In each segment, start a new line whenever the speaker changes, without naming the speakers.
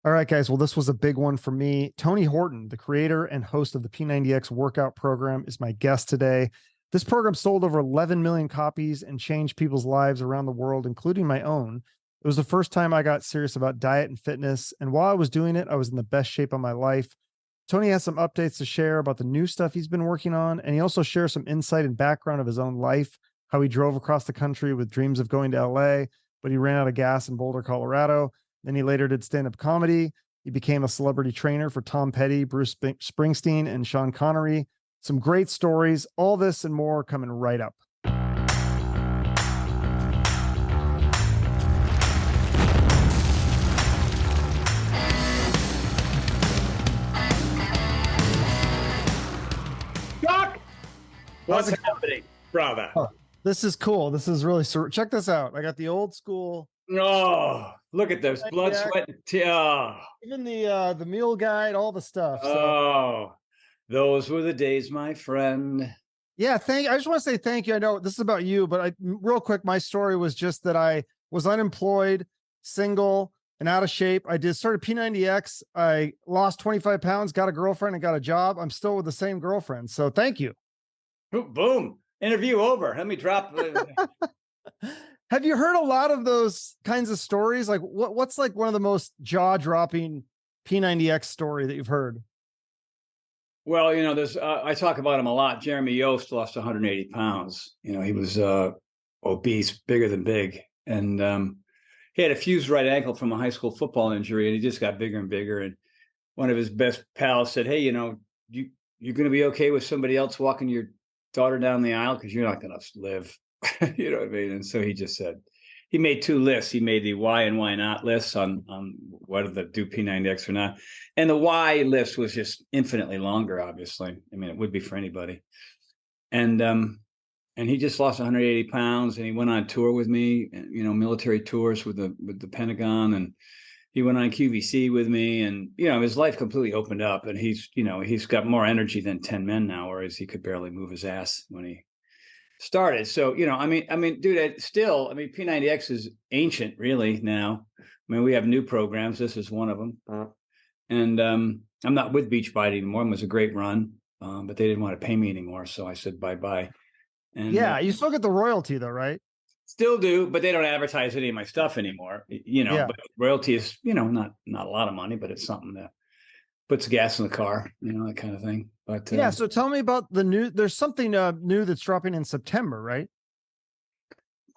All right, guys. Well, this was a big one for me. Tony Horton, the creator and host of the P90X workout program, is my guest today. This program sold over 11 million copies and changed people's lives around the world, including my own. It was the first time I got serious about diet and fitness. And while I was doing it, I was in the best shape of my life. Tony has some updates to share about the new stuff he's been working on. And he also shares some insight and background of his own life, how he drove across the country with dreams of going to LA, but he ran out of gas in Boulder, Colorado. Then he later did stand-up comedy. He became a celebrity trainer for Tom Petty, Bruce Springsteen, and Sean Connery. Some great stories. All this and more coming right up.
Doc, what's happening, brother?
Oh, this is cool. This is really check this out. I got the old school.
Oh, look at those blood, sweat, and tears.
Even the meal guide, all the stuff.
Oh, those were the days, my friend.
Yeah, I just want to say thank you. I know this is about you, but real quick, my story was just that I was unemployed, single, and out of shape. I started P90X. I lost 25 pounds, got a girlfriend, and got a job. I'm still with the same girlfriend. So thank you.
Boom. Interview over. Let me drop.
Have you heard a lot of those kinds of stories? Like what's like one of the most jaw-dropping P90X story that you've heard?
Well, there's I talk about him a lot. Jeremy Yost lost 180 pounds. He was obese, bigger than big. And he had a fused right ankle from a high school football injury, and he just got bigger and bigger. And one of his best pals said, "Hey, you're going to be okay with somebody else walking your daughter down the aisle, because you're not going to live." You know what I mean? And so he just said, he made two lists. He made the why and why not lists on whether to do P90X or not. And the why list was just infinitely longer, obviously. I mean, it would be for anybody. And he just lost 180 pounds, and he went on tour with me, military tours with the Pentagon, and he went on QVC with me, and his life completely opened up, and he's got more energy than 10 men now, whereas he could barely move his ass when he started. So, I mean, dude, P90X is ancient really now. I mean, we have new programs. This is one of them. And I'm not with Beachbody anymore. It was a great run, but they didn't want to pay me anymore. So I said, bye-bye. And
yeah, you still get the royalty though, right?
Still do, but they don't advertise any of my stuff anymore, but royalty is, not a lot of money, but it's something that puts gas in the car, that kind of thing. But
yeah, so tell me about there's something new that's dropping in September, right?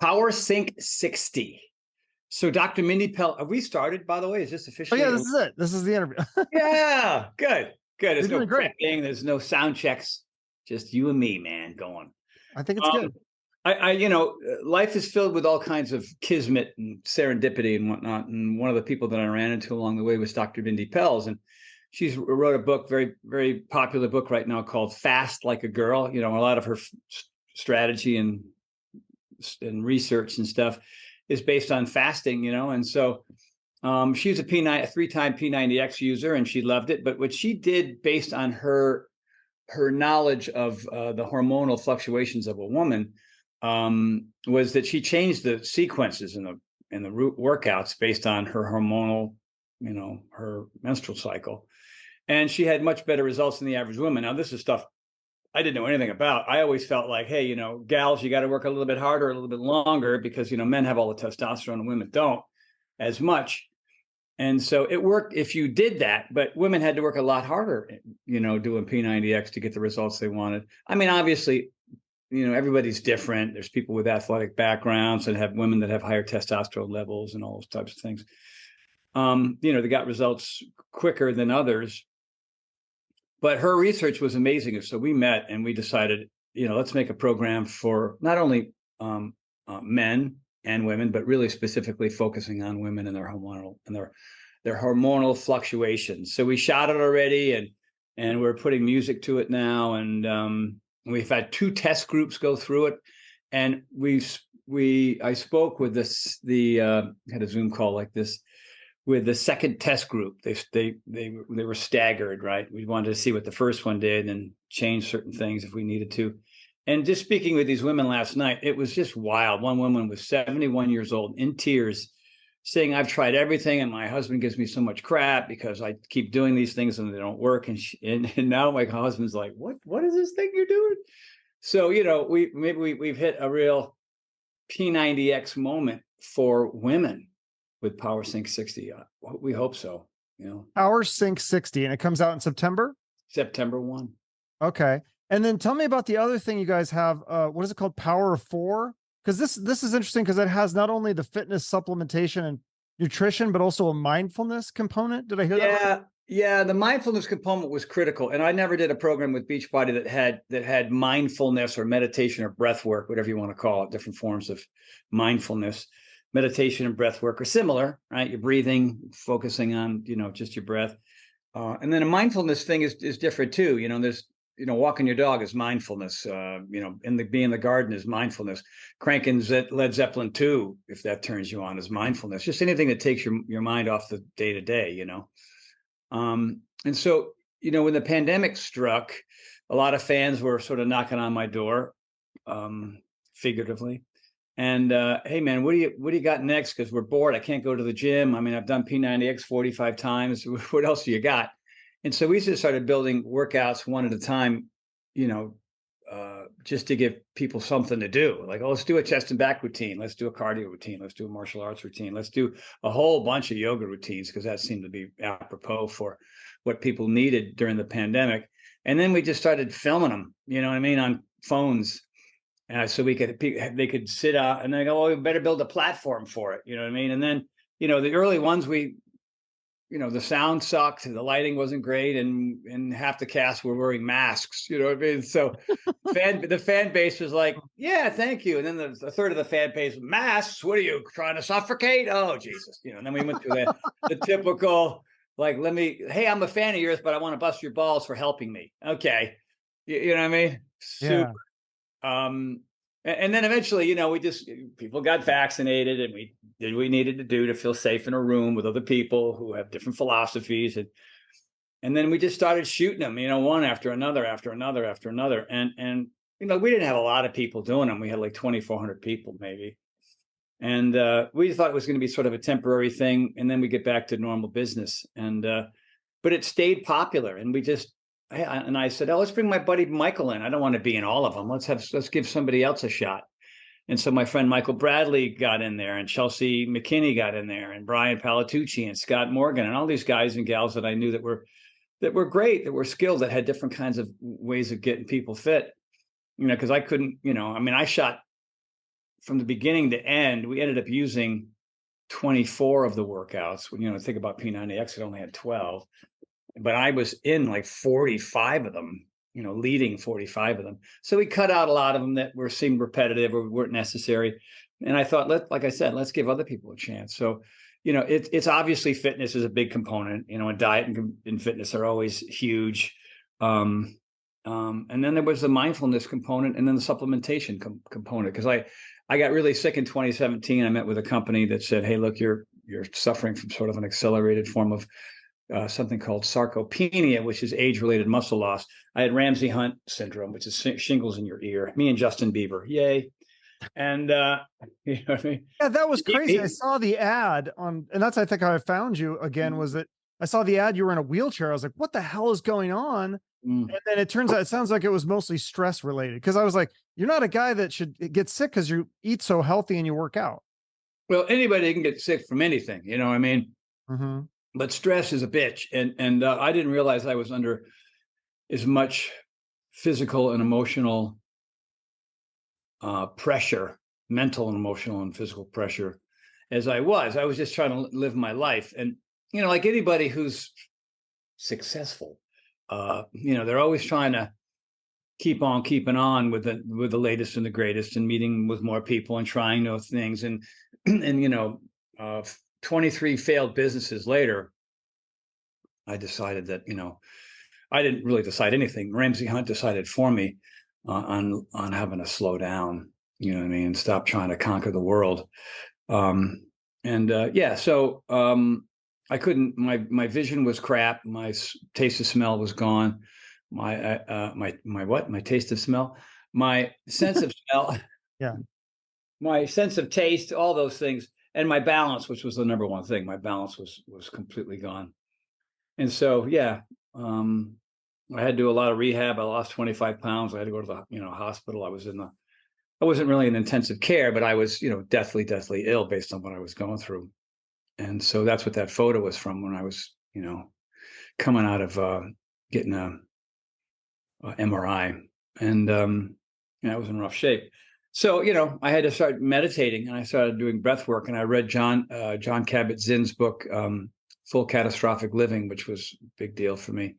Power Sync 60. So Dr. Mindy Pell, have we started, by the way? Is this officially?
Oh yeah, this is it. This is the interview.
Yeah, good. There's no
great.
There's no sound checks. Just you and me, man, going.
I think it's good.
Life is filled with all kinds of kismet and serendipity and whatnot. And one of the people that I ran into along the way was Dr. Mindy Pelz, and she's wrote a book, very, very popular book right now called Fast Like a Girl. A lot of her strategy and research and stuff is based on fasting, and so she's a three-time P90X user, and she loved it. But what she did based on her knowledge of the hormonal fluctuations of a woman was that she changed the sequences in the workouts based on her hormonal, her menstrual cycle. And she had much better results than the average woman. Now, this is stuff I didn't know anything about. I always felt like, hey, gals, you got to work a little bit harder, a little bit longer, because, men have all the testosterone and women don't as much. And so it worked if you did that, but women had to work a lot harder, doing P90X to get the results they wanted. I mean, obviously, everybody's different. There's people with athletic backgrounds and have women that have higher testosterone levels and all those types of things. They got results quicker than others. But her research was amazing. So we met and we decided, let's make a program for not only men and women, but really specifically focusing on women and their hormonal fluctuations. So we shot it already, and we're putting music to it now. And we've had 2 test groups go through it. And I spoke with had a Zoom call like this with the second test group. They were staggered, right? We wanted to see what the first one did and change certain things if we needed to. And just speaking with these women last night, it was just wild. One woman was 71 years old, in tears, saying I've tried everything and my husband gives me so much crap because I keep doing these things and they don't work. And now my husband's like, what is this thing you're doing? So, we've hit a real P90X moment for women with Power Sync 60. We hope so.
Power Sync 60, and it comes out in September?
September 1.
Okay. And then tell me about the other thing you guys have. What is it called? Power of 4? Because this is interesting because it has not only the fitness supplementation and nutrition, but also a mindfulness component. Did I hear that right?
Yeah, the mindfulness component was critical. And I never did a program with Beachbody that had mindfulness or meditation or breath work, whatever you want to call it, different forms of mindfulness. Meditation and breath work are similar, right? You're breathing, focusing on, just your breath. And then a mindfulness thing is different too. There's, walking your dog is mindfulness. Being in the garden is mindfulness. Cranking Led Zeppelin 2, if that turns you on, is mindfulness. Just anything that takes your mind off the day to day, And so, when the pandemic struck, a lot of fans were sort of knocking on my door, figuratively. And hey, man, what do you got next? Because we're bored. I can't go to the gym. I mean, I've done P90X 45 times. What else do you got? And so we just started building workouts one at a time, just to give people something to do. Like, let's do a chest and back routine. Let's do a cardio routine. Let's do a martial arts routine. Let's do a whole bunch of yoga routines because that seemed to be apropos for what people needed during the pandemic. And then we just started filming them, on phones. So they could sit out and they go, well, we better build a platform for it. And then, the early ones, the sound sucked, the lighting wasn't great, and half the cast were wearing masks. So the fan base was like, yeah, thank you. And then the third of the fan base, masks, what are you trying to suffocate? Oh, Jesus. And then we went through the typical, like, hey, I'm a fan of yours, but I want to bust your balls for helping me. Okay. You know what I mean? Super.
Yeah.
And then eventually, people got vaccinated and we did what we needed to do to feel safe in a room with other people who have different philosophies. And then we just started shooting them, one after another, after another, after another. And we didn't have a lot of people doing them. We had like 2,400 people maybe. And we thought it was going to be sort of a temporary thing. And then we get back to normal business. But it stayed popular. And I said, let's bring my buddy Michael in. I don't want to be in all of them. Let's give somebody else a shot. And so my friend Michael Bradley got in there, and Chelsea McKinney got in there, and Brian Palatucci and Scott Morgan, and all these guys and gals that I knew that were great, that were skilled, that had different kinds of ways of getting people fit. Because I couldn't, I shot from the beginning to end. We ended up using 24 of the workouts. When think about P90X, it only had 12. But I was in like 45 of them, leading 45 of them. So we cut out a lot of them that seemed repetitive or weren't necessary. And I thought, let's give other people a chance. So, it's obviously fitness is a big component, and diet and fitness are always huge. And then there was the mindfulness component and then the supplementation component. Because I got really sick in 2017. I met with a company that said, hey, look, you're suffering from sort of an accelerated form of something called sarcopenia, which is age-related muscle loss. I had Ramsey-Hunt Syndrome, which is shingles in your ear. Me and Justin Bieber, yay! And you know what I mean?
Yeah, that was crazy. I saw the ad and that's I think how I found you again. Was that I saw the ad? You were in a wheelchair. I was like, what the hell is going on? And then it turns out it sounds like it was mostly stress related. Because I was like, you're not a guy that should get sick because you eat so healthy and you work out.
Well, anybody can get sick from anything. You know what I mean?
Mm-hmm.
But stress is a bitch. And I didn't realize I was under as much physical and emotional pressure, mental and emotional and physical pressure as I was. I was just trying to live my life. And, like anybody who's successful, they're always trying to keep on keeping on with the latest and the greatest and meeting with more people and trying new things. And 23 failed businesses later, I decided that, I didn't really decide anything. Ramsey-Hunt decided for me on having to slow down, and stop trying to conquer the world. So I couldn't, my vision was crap. My taste of smell was gone. My taste of smell, my sense of smell,
yeah,
my sense of taste, all those things. and my balance, which was the number one thing. My balance was completely gone. And so, yeah, I had to do a lot of rehab. I lost 25 pounds. I had to go to the, hospital. I wasn't really in intensive care, but I was, deathly ill based on what I was going through. And so that's what that photo was from, when I was, coming out of getting a MRI, and I was in rough shape. So, I had to start meditating, and I started doing breath work, and I read John Kabat-Zinn's book, Full Catastrophic Living, which was a big deal for me.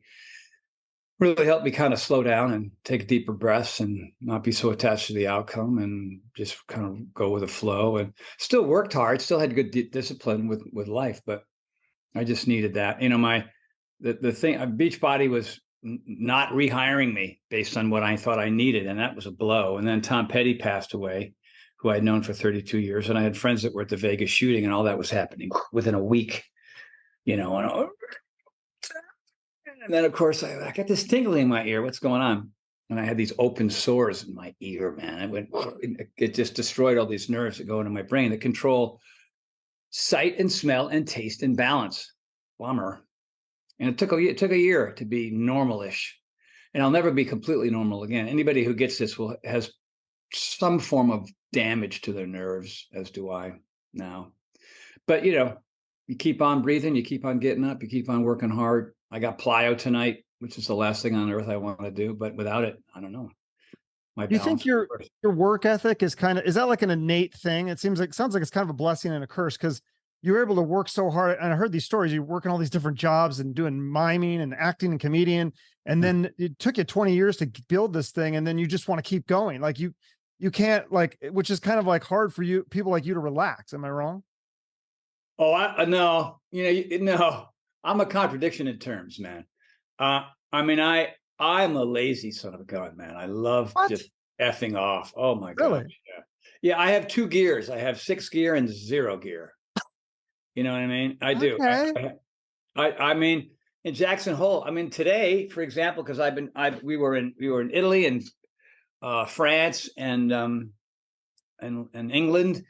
Really helped me kind of slow down and take deeper breaths and not be so attached to the outcome, and just kind of go with the flow, and still worked hard, still had good discipline with life, but I just needed that. The thing, Beachbody was not rehiring me based on what I thought I needed, and that was a blow. And then Tom Petty passed away, who I'd known for 32 years, and I had friends that were at the Vegas shooting, and all that was happening within a week, and then, of course, I got this tingling in my ear. What's going on? And I had these open sores in my ear, man. It just destroyed all these nerves that go into my brain that control sight and smell and taste and balance. Bummer. And it took a year to be normalish. And I'll never be completely normal again. Anybody who gets this has some form of damage to their nerves, as do I now. But, you keep on breathing, you keep on getting up, you keep on working hard. I got plyo tonight, which is the last thing on earth I want to do. But without it, I don't know.
Do you think your work ethic is that like an innate thing? Sounds like it's kind of a blessing and a curse, because you were able to work so hard. And I heard these stories. You work in all these different jobs and doing miming and acting and comedian. And then it took you 20 years to build this thing. And then you just want to keep going. Like you can't, which is kind of like hard for people like you to relax. Am I wrong?
Oh, no, no. I'm a contradiction in terms, man. I'm a lazy son of a gun, man. I love just effing off. Oh my God.
Really?
Yeah. I have 2 gears. I have 6 gear and 0 gear. You know what I mean? I do.
Okay.
I mean, in Jackson Hole, today, for example, because we were in Italy and France and England,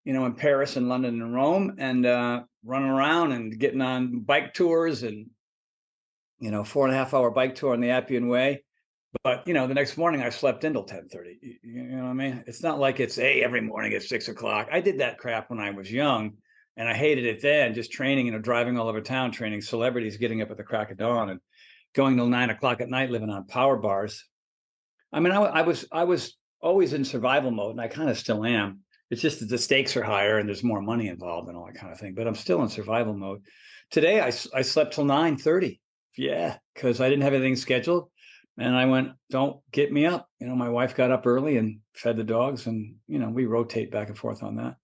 in Paris and London and Rome, and running around and getting on bike tours, and 4.5-hour bike tour on the Appian Way. But the next morning I slept until 10:30. You know what I mean? It's not like it's every morning at 6 o'clock. I did that crap when I was young, and I hated it then. Just training, driving all over town, training celebrities, getting up at the crack of dawn, and going till 9 o'clock at night, living on power bars. I was always in survival mode, and I kind of still am. It's just that the stakes are higher and there's more money involved and all that kind of thing. But I'm still in survival mode. Today, I slept till 9:30. Yeah, because I didn't have anything scheduled. And I went, don't get me up. My wife got up early and fed the dogs. And, we rotate back and forth on that.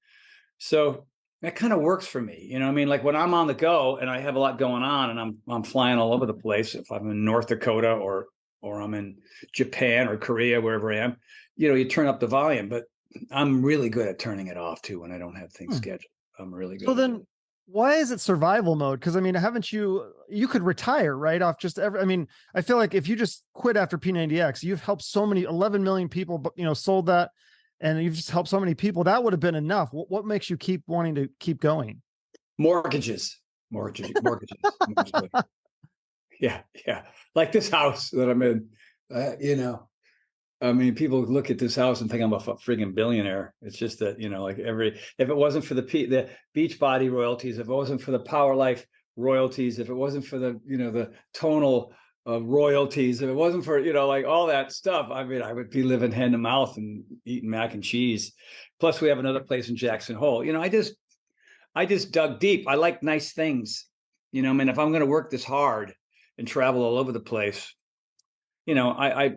So that kind of works for me. Like when I'm on the go and I have a lot going on and I'm flying all over the place, if I'm in North Dakota or I'm in Japan or Korea, wherever I am, you turn up the volume. But I'm really good at turning it off too when I don't have things scheduled. I'm really good.
So then why is it survival mode? Because haven't you could retire right off just I feel like if you just quit after P90X, you've helped so many 11 million people, but sold that, and you've just helped so many people. That would have been enough. What makes you keep wanting to keep going?
Mortgages. Yeah. Like this house that I'm in, people look at this house and think I'm a friggin' billionaire. It's just that, if it wasn't for the Beachbody royalties, if it wasn't for the Power Life royalties, if it wasn't for the tonal royalties, if it wasn't for, all that stuff, I would be living hand to mouth and eating mac and cheese. Plus we have another place in Jackson Hole. I just dug deep. I like nice things, if I'm going to work this hard and travel all over the place, I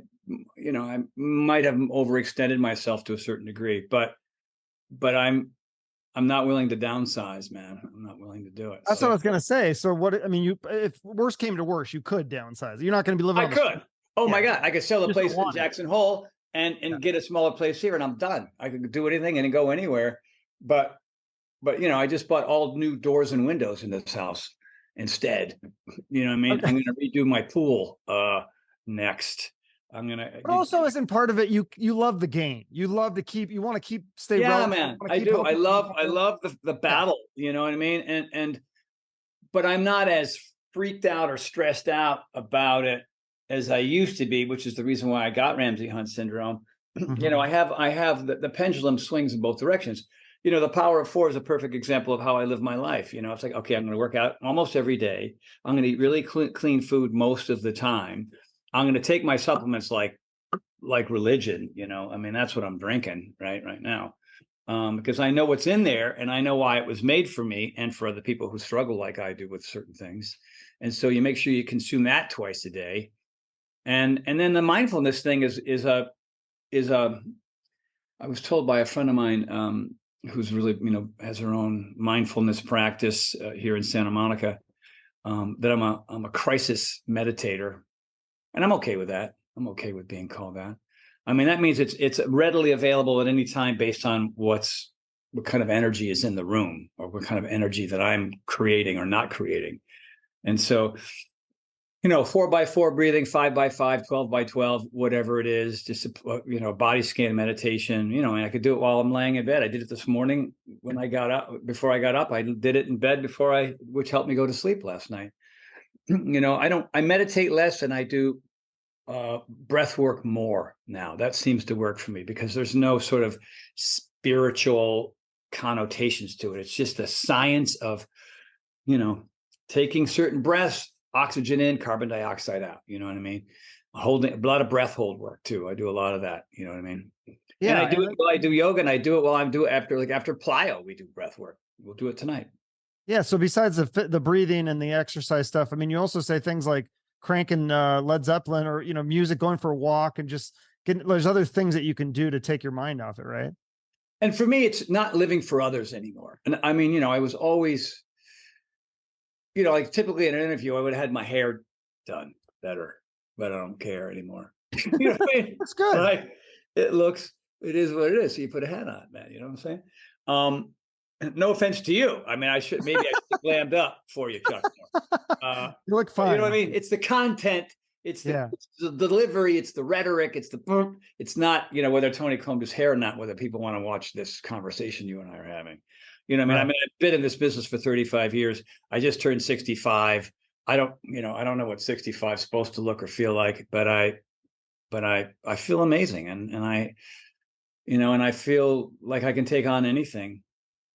might have overextended myself to a certain degree, but I'm not willing to downsize, man. I'm not willing to do it.
That's what I was going to say. So if worst came to worst, you could downsize. You're not going to be living.
I could. Oh my God. I could sell a place in Jackson Hole and get a smaller place here, and I'm done. I could do anything and go anywhere. But I just bought all new doors and windows in this house instead. Okay. I'm going to redo my pool next.
But also, isn't part of it, you love the game. You love to keep, you want to stay relevant.
Man, I do. I love the battle, you know what I mean? But I'm not as freaked out or stressed out about it as I used to be, which is the reason why I got Ramsey-Hunt Syndrome. You know, I have the pendulum swings in both directions. You know, the power of 4 is a perfect example of how I live my life. You know, it's like, okay, I'm going to work out almost every day. I'm going to eat really clean food most of the time. I'm going to take my supplements like religion. You know, I mean, that's what I'm drinking right now. Because I know what's in there and I know why it was made for me and for other people who struggle like I do with certain things. And so you make sure you consume that twice a day. And then the mindfulness thing is I was told by a friend of mine who's really, you know, has her own mindfulness practice here in Santa Monica, that I'm a crisis meditator. And I'm okay with that. I'm okay with being called that. I mean, that means it's readily available at any time based on what kind of energy is in the room or what kind of energy that I'm creating or not creating. And so, you know, 4x4 breathing, 5x5, 12x12, whatever it is, just, you know, body scan meditation, you know, and I could do it while I'm laying in bed. I did it this morning when I got up, before I got up, I did it in bed which helped me go to sleep last night. You know, I meditate less and I do breath work more now. That seems to work for me because there's no sort of spiritual connotations to it. It's just the science of, you know, taking certain breaths, oxygen in, carbon dioxide out. You know what I mean? Holding a lot of breath hold work too. I do a lot of that. You know what I mean? Yeah. And I do it while I do yoga, and I do it while I'm doing after plyo. We do breath work. We'll do it tonight. Yeah.
So besides the breathing and the exercise stuff, I mean, you also say things like cranking Led Zeppelin or, you know, music, going for a walk, and just there's other things that you can do to take your mind off it, right?
And for me, it's not living for others anymore. And I mean, you know, I was always, you know, like typically in an interview, I would have had my hair done better, but I don't care anymore. You know what I mean?
That's good.
Right? It is what it is. So you put a hat on, man. You know what I'm saying? No offense to you. I mean, I should glammed up for you, Chuck.
You look fine.
You know what I mean? It's the content. It's the delivery. It's the rhetoric. It's not, you know, whether Tony combed his hair or not, whether people want to watch this conversation you and I are having. You know what I mean? Right. I mean, I've been in this business for 35 years. I just turned 65. I don't know what 65 is supposed to look or feel like, but I feel amazing. And I, you know, and I feel like I can take on anything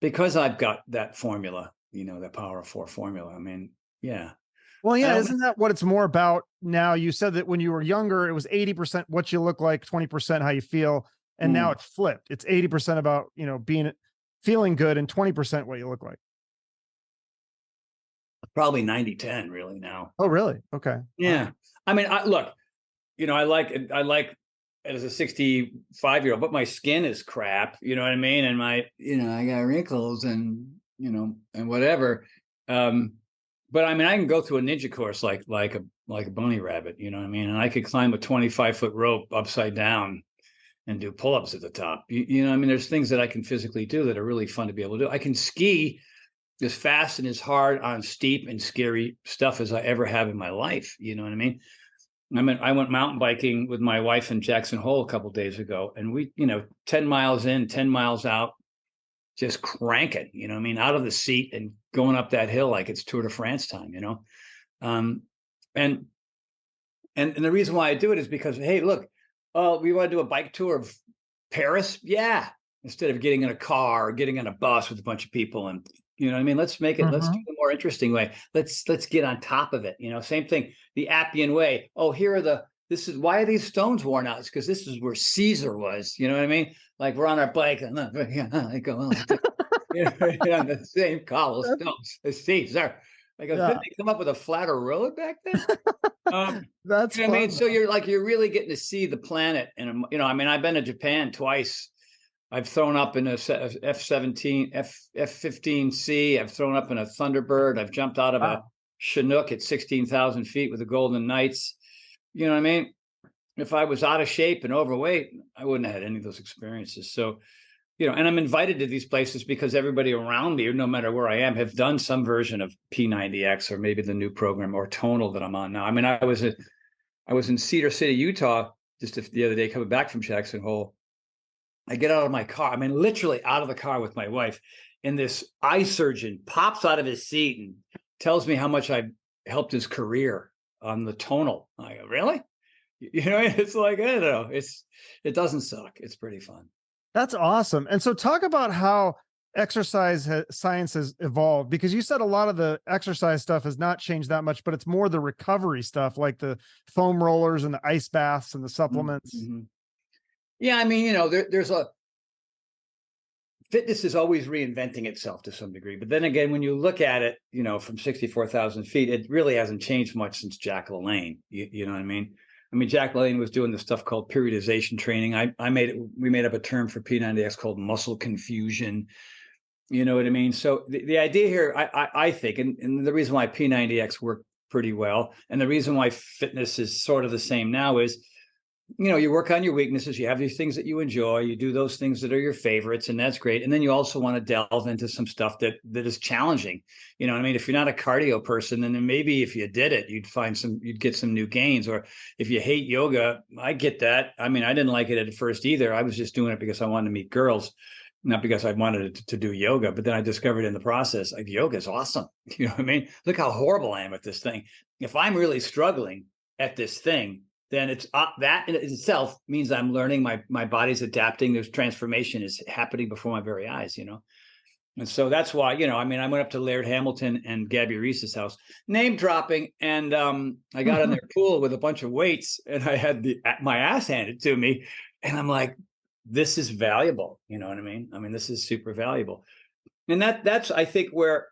because I've got that formula, you know, that Power of 4 formula. I mean, yeah.
Well, yeah, isn't that what it's more about now? You said that when you were younger, it was 80% what you look like, 20% how you feel. And now it's flipped. It's 80% about, you know, feeling good and 20% what you look like.
Probably 90-10 really now.
Oh, really? Okay.
Yeah. Wow. I mean, look, you know, I like as a 65-year-old, but my skin is crap, you know what I mean? And you know, I got wrinkles and, you know, and whatever. But I mean, I can go through a ninja course like a bunny rabbit, you know what I mean? And I could climb a 25-foot rope upside down and do pull-ups at the top. You know, I mean, there's things that I can physically do that are really fun to be able to do. I can ski as fast and as hard on steep and scary stuff as I ever have in my life. You know what I mean? I went mountain biking with my wife in Jackson Hole a couple of days ago, and we, you know, 10 miles in, 10 miles out, just cranking, you know what I mean, out of the seat and going up that hill like it's Tour de France time, you know? And the reason why I do it is because, hey, look, we want to do a bike tour of Paris. Yeah. Instead of getting in a car or getting in a bus with a bunch of people and, you know what I mean? Let's make it, let's do the more interesting way. Let's get on top of it. You know, same thing, the Appian Way. Oh, why are these stones worn out? It's because this is where Caesar was. You know what I mean? Like we're on our bike and I go on the same cobblestones as Caesar. I go, couldn't they come up with a flatter road back then?
That's
you know what I mean? So you're really getting to see the planet. And, you know, I mean, I've been to Japan twice. I've thrown up in a F-17, F-15C. I've thrown up in a Thunderbird. I've jumped out of a Chinook at 16,000 feet with the Golden Knights. You know what I mean? If I was out of shape and overweight, I wouldn't have had any of those experiences. So, you know, and I'm invited to these places because everybody around me, no matter where I am, have done some version of P90X or maybe the new program or tonal that I'm on now. I mean, I was in Cedar City, Utah just the other day coming back from Jackson Hole. I get out of my car. I mean, literally out of the car with my wife, and this eye surgeon pops out of his seat and tells me how much I helped his career on the tonal. I go, really? You know, it's like, I don't know. It doesn't suck. It's pretty fun.
That's awesome. And so talk about how exercise science has evolved, because you said a lot of the exercise stuff has not changed that much, but it's more the recovery stuff, like the foam rollers and the ice baths and the supplements.
Mm-hmm. Yeah. I mean, you know, fitness is always reinventing itself to some degree. But then again, when you look at it, you know, from 64,000 feet, it really hasn't changed much since Jack LaLanne. You know what I mean? I mean, Jack LaLanne was doing this stuff called periodization training. We made up a term for P90X called muscle confusion. You know what I mean? So the idea here, I think, and the reason why P90X worked pretty well, and the reason why fitness is sort of the same now is, you know, you work on your weaknesses, you have these things that you enjoy, you do those things that are your favorites, and that's great. And then you also want to delve into some stuff that is challenging. You know what I mean? If you're not a cardio person, then maybe if you did it, you'd get some new gains. Or if you hate yoga, I get that. I mean, I didn't like it at first either. I was just doing it because I wanted to meet girls, not because I wanted to do yoga. But then I discovered in the process, like, yoga is awesome. You know what I mean? Look how horrible I am at this thing. If I'm really struggling at this thing, then it's that in itself means I'm learning, my body's adapting. There's transformation is happening before my very eyes, you know? And so that's why, you know, I mean, I went up to Laird Hamilton and Gabby Reese's house, name dropping. And I got in their pool with a bunch of weights, and I had my ass handed to me. And I'm like, this is valuable. You know what I mean? I mean, this is super valuable. And that's, I think, where,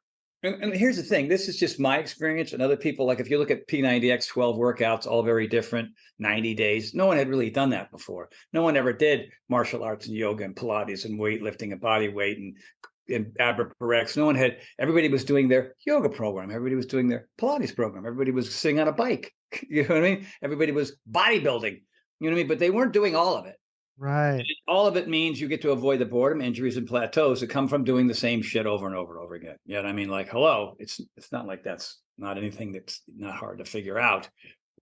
and here's the thing, this is just my experience, and other people, like if you look at P90X 12 workouts, all very different, 90 days, no one had really done that before. No one ever did martial arts and yoga and Pilates and weightlifting and body weight and Aberparex. Everybody was doing their yoga program. Everybody was doing their Pilates program. Everybody was sitting on a bike. You know what I mean? Everybody was bodybuilding, you know what I mean? But they weren't doing all of it.
Right.
All of it means you get to avoid the boredom, injuries, and plateaus that come from doing the same shit over and over and over again. You know what I mean? Like, hello, it's not like that's not anything that's not hard to figure out.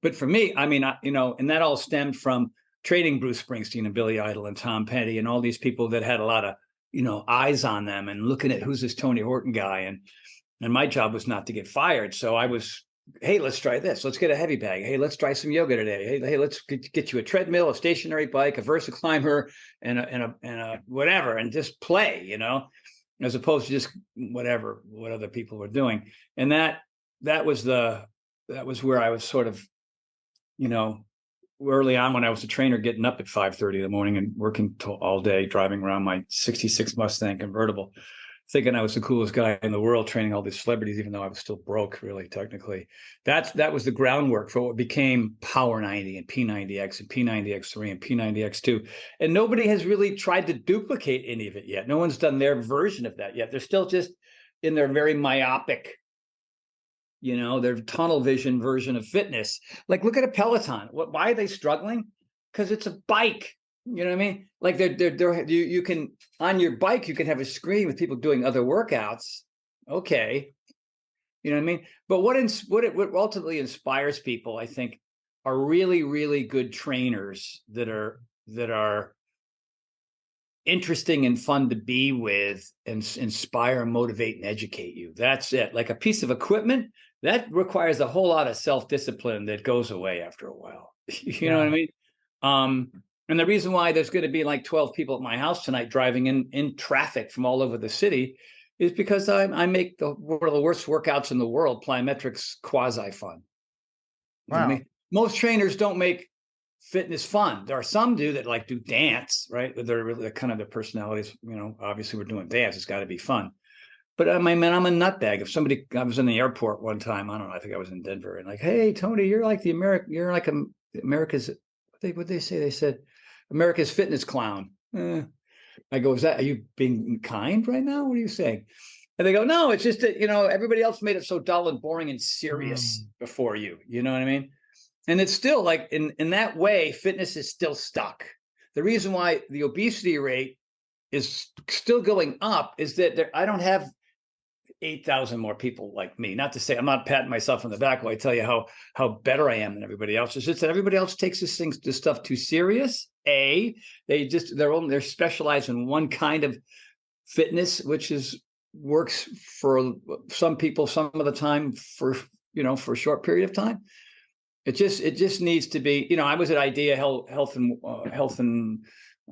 But for me, I mean, you know, and that all stemmed from training Bruce Springsteen and Billy Idol and Tom Petty and all these people that had a lot of, you know, eyes on them, and looking at who's this Tony Horton guy. And my job was not to get fired. So I was, hey, let's try this. Let's get a heavy bag. Hey, let's try some yoga today. Hey, let's get you a treadmill, a stationary bike, a Versa climber, and a whatever, and just play, you know, as opposed to just what other people were doing. And that was where I was sort of, you know, early on when I was a trainer, getting up at 5:30 in the morning and working all day, driving around my 66 Mustang convertible, thinking I was the coolest guy in the world, training all these celebrities, even though I was still broke, really, technically. That was the groundwork for what became Power 90 and P90X and P90X3 and P90X2. And nobody has really tried to duplicate any of it yet. No one's done their version of that yet. They're still just in their very myopic, you know, their tunnel vision version of fitness. Like, look at a Peloton. Why are they struggling? Because it's a bike. You know what I mean? Like you can, on your bike, you can have a screen with people doing other workouts. Okay. You know what I mean? But what ultimately inspires people, I think, are really, really good trainers that are interesting and fun to be with, and inspire and motivate and educate you. That's it. Like a piece of equipment that requires a whole lot of self-discipline that goes away after a while. You know what I mean? And the reason why there's going to be like 12 people at my house tonight driving in traffic from all over the city is because I make one of the worst workouts in the world, plyometrics, quasi fun. You know what I mean? Most trainers don't make fitness fun. There are some that like do dance, right? They're really kind of their personalities. You know, obviously we're doing dance. It's got to be fun. But I'm a nutbag. If I was in the airport one time, I don't know, I think I was in Denver, and like, hey, Tony, you're like America's, what they say? They said, America's fitness clown. I go, are you being kind right now? What are you saying? And they go, no, it's just that, you know, everybody else made it so dull and boring and serious before you. You know what I mean? And it's still like, in that way, fitness is still stuck. The reason why the obesity rate is still going up is that I don't have 8,000 more people like me. Not to say I'm not patting myself on the back when I tell you how better I am than everybody else. It's just that everybody else takes this stuff too serious. They're specialized in one kind of fitness, which works for some people some of the time for a short period of time. It just needs to be. I was at Idea Health and I don't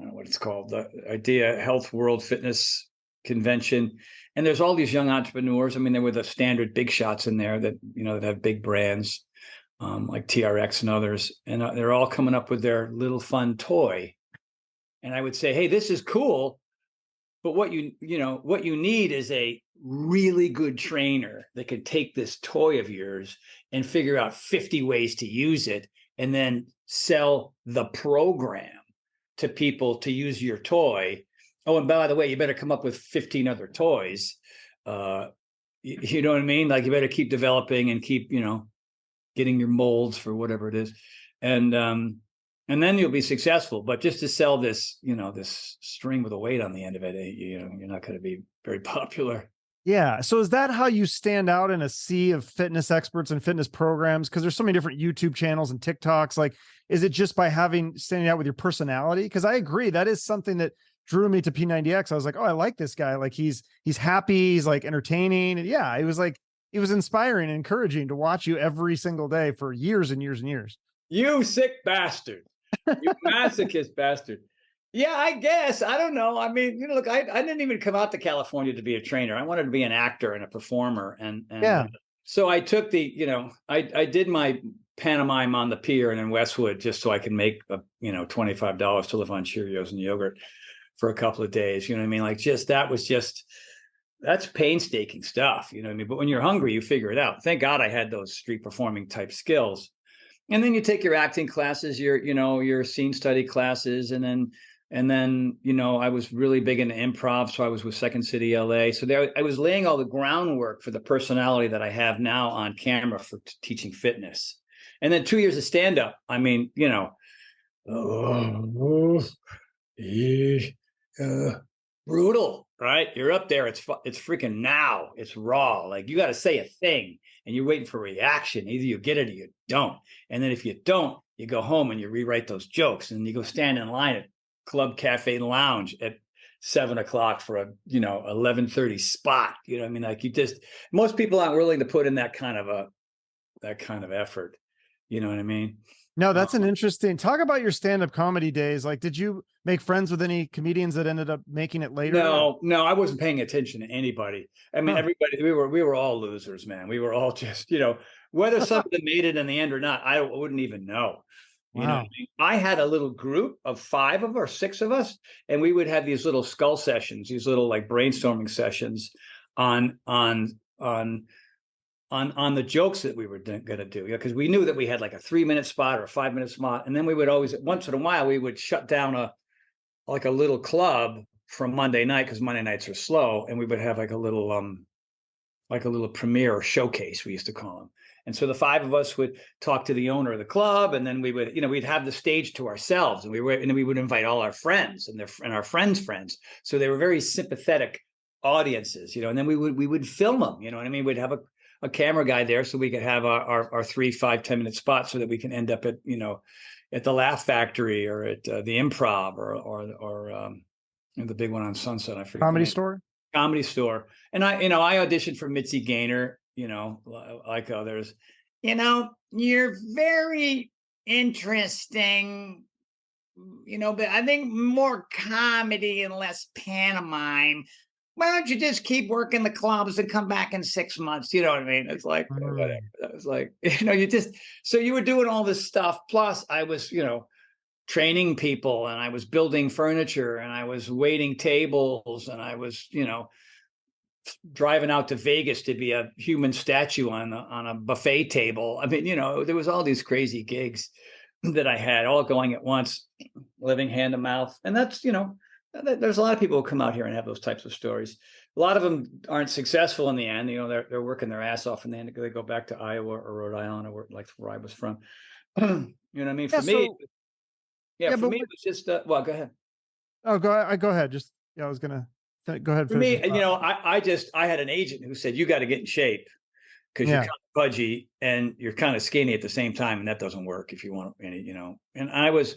know what it's called, the Idea Health World Fitness Convention, and there's all these young entrepreneurs. I mean, there were the standard big shots in there that that have big brands like TRX and others, and they're all coming up with their little fun toy. And I would say, hey, this is cool, but what you need is a really good trainer that could take this toy of yours and figure out 50 ways to use it, and then sell the program to people to use your toy. Oh, and by the way, you better come up with 15 other toys. You know what I mean? Like, you better keep developing and keep, getting your molds for whatever it is. And then you'll be successful. But just to sell this, this string with a weight on the end of it, you're not going to be very popular.
Yeah. So is that how you stand out in a sea of fitness experts and fitness programs? Because there's so many different YouTube channels and TikToks. Like, is it just by standing out with your personality? Because I agree, that is something that drew me to P90X. I was like, oh, I like this guy. Like, he's happy. He's like entertaining. And yeah, it was inspiring and encouraging to watch you every single day for years and years and years.
You sick bastard. You masochist bastard. Yeah, I guess. I don't know. I mean, look, I didn't even come out to California to be a trainer. I wanted to be an actor and a performer. And
yeah.
So I took I did my pantomime on the pier and in Westwood just so I could make $25 to live on Cheerios and yogurt for a couple of days. You know what I mean? Like, that's painstaking stuff. You know what I mean? But when you're hungry, you figure it out. Thank God I had those street performing type skills. And then you take your acting classes, your scene study classes, and then I was really big into improv, so I was with Second City LA. So there I was laying all the groundwork for the personality that I have now on camera for teaching fitness. And then 2 years of stand-up. I mean, brutal, right? You're up there. It's freaking now. It's raw. Like, you got to say a thing, and you're waiting for a reaction. Either you get it or you don't. And then if you don't, you go home and you rewrite those jokes, and you go stand in line at Club Cafe and Lounge at 7:00 for a 11:30 spot. You know what I mean? Like, most people aren't willing to put in that kind of effort. You know what I mean?
No, that's an interesting talk about your stand-up comedy days. Like, did you make friends with any comedians that ended up making it later?
No, I wasn't paying attention to anybody. I mean, everybody, we were all losers, man. We were all just, whether some of them made it in the end or not, I wouldn't even know.
Wow.
You know what I mean? I had a little group of 5 or 6 of us, and we would have these little skull sessions, these little like brainstorming sessions on the jokes that we were going to do, because we knew that we had like a 3-minute spot or a 5-minute spot, and then we would always, once in a while, we would shut down a little club from Monday night, because Monday nights are slow, and we would have like a little premiere or showcase, we used to call them. And so the 5 of us would talk to the owner of the club, and then we would, we'd have the stage to ourselves, and we would invite all our friends and our friends' friends. So they were very sympathetic audiences, and then we would film them. You know what I mean? We'd have a camera guy there so we could have our 3, 5, 10-minute spots so that we can end up at the Laugh Factory or at the Improv or the big one on Sunset. I forget.
Comedy Store.
Comedy Store. And I auditioned for Mitzi Gaynor, like others. You're very interesting, but I think more comedy and less pantomime. Why don't you just keep working the clubs and come back in 6 months? You know what I mean? It's like, whatever. That was like, so you were doing all this stuff. Plus I was, training people, and I was building furniture, and I was waiting tables, and I was, driving out to Vegas to be a human statue on a buffet table. I mean, there was all these crazy gigs that I had all going at once, living hand to mouth. And that's, there's a lot of people who come out here and have those types of stories. A lot of them aren't successful in the end. They're working their ass off, and then they go back to Iowa or Rhode Island, or where I was from. You know what I mean? For me, for me, it was just, well, go ahead.
Oh, go ahead. Just, I was going to Go ahead.
For me, I had an agent who said, you got to get in shape because you're kind of pudgy and you're kind of skinny at the same time. And that doesn't work if you want any, and I was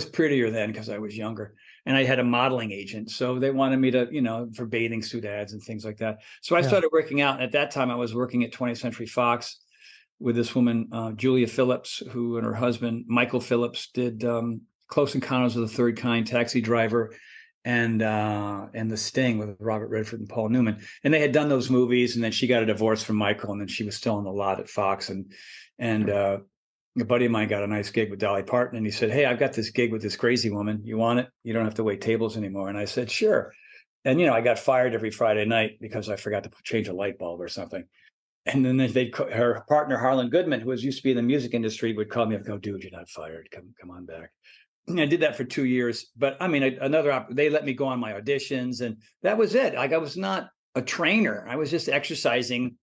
prettier then because I was younger, and I had a modeling agent. So they wanted me to, for bathing suit ads and things like that. So I started working out. And at that time I was working at 20th Century Fox with this woman, Julia Phillips, who and her husband, Michael Phillips, did Close Encounters of the Third Kind, Taxi Driver, and The Sting with Robert Redford and Paul Newman. And they had done those movies, and then she got a divorce from Michael, and then she was still on the lot at Fox. And a buddy of mine got a nice gig with Dolly Parton, and he said, hey, I've got this gig with this crazy woman. You want it? You don't have to wait tables anymore. And I said, sure. And, I got fired every Friday night because I forgot to change a light bulb or something. And then her partner, Harlan Goodman, who used to be in the music industry, would call me and go, dude, you're not fired. Come on back. And I did that for 2 years. But I mean, they let me go on my auditions, and that was it. Like, I was not a trainer. I was just exercising,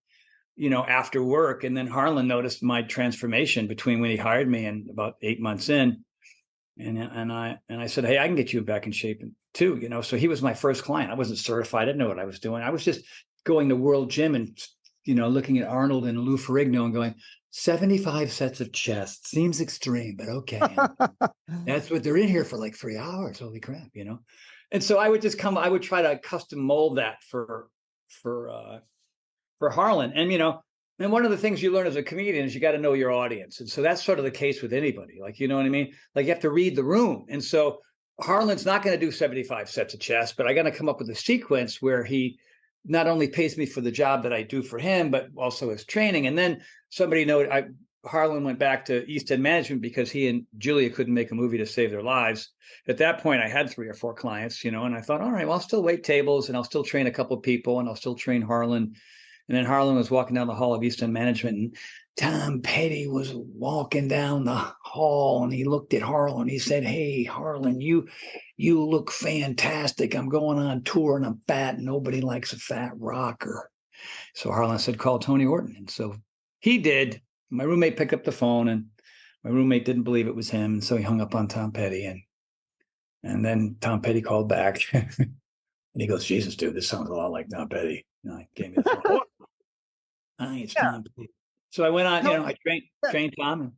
after work. And then Harlan noticed my transformation between when he hired me and about 8 months in. And I said, hey, I can get you back in shape too, So he was my first client. I wasn't certified. I didn't know what I was doing. I was just going to World Gym and, looking at Arnold and Lou Ferrigno and going, 75 sets of chest seems extreme, but okay. That's what they're in here for, like 3 hours. Holy crap, And so I would I would try to custom mold that for Harlan. And, and one of the things you learn as a comedian is you got to know your audience. And so that's sort of the case with anybody. Like, you know what I mean? Like, you have to read the room. And so Harlan's not going to do 75 sets of chest, but I got to come up with a sequence where he not only pays me for the job that I do for him, but also his training. And then somebody Harlan went back to East End Management because he and Julia couldn't make a movie to save their lives. At that point, I had 3 or 4 clients, and I thought, all right, well, I'll still wait tables, and I'll still train a couple of people, and I'll still train Harlan. And then Harlan was walking down the hall of East End Management, and Tom Petty was walking down the hall, and he looked at Harlan. He said, hey, Harlan, you look fantastic. I'm going on tour and I'm fat. Nobody likes a fat rocker. So Harlan said, call Tony Horton. And so he did. My roommate picked up the phone, and my roommate didn't believe it was him. And so he hung up on Tom Petty. And then Tom Petty called back. And he goes, Jesus, dude, this sounds a lot like Tom Petty. And I gave me the phone. It's Tom Petty. So I went on, I trained Tom, and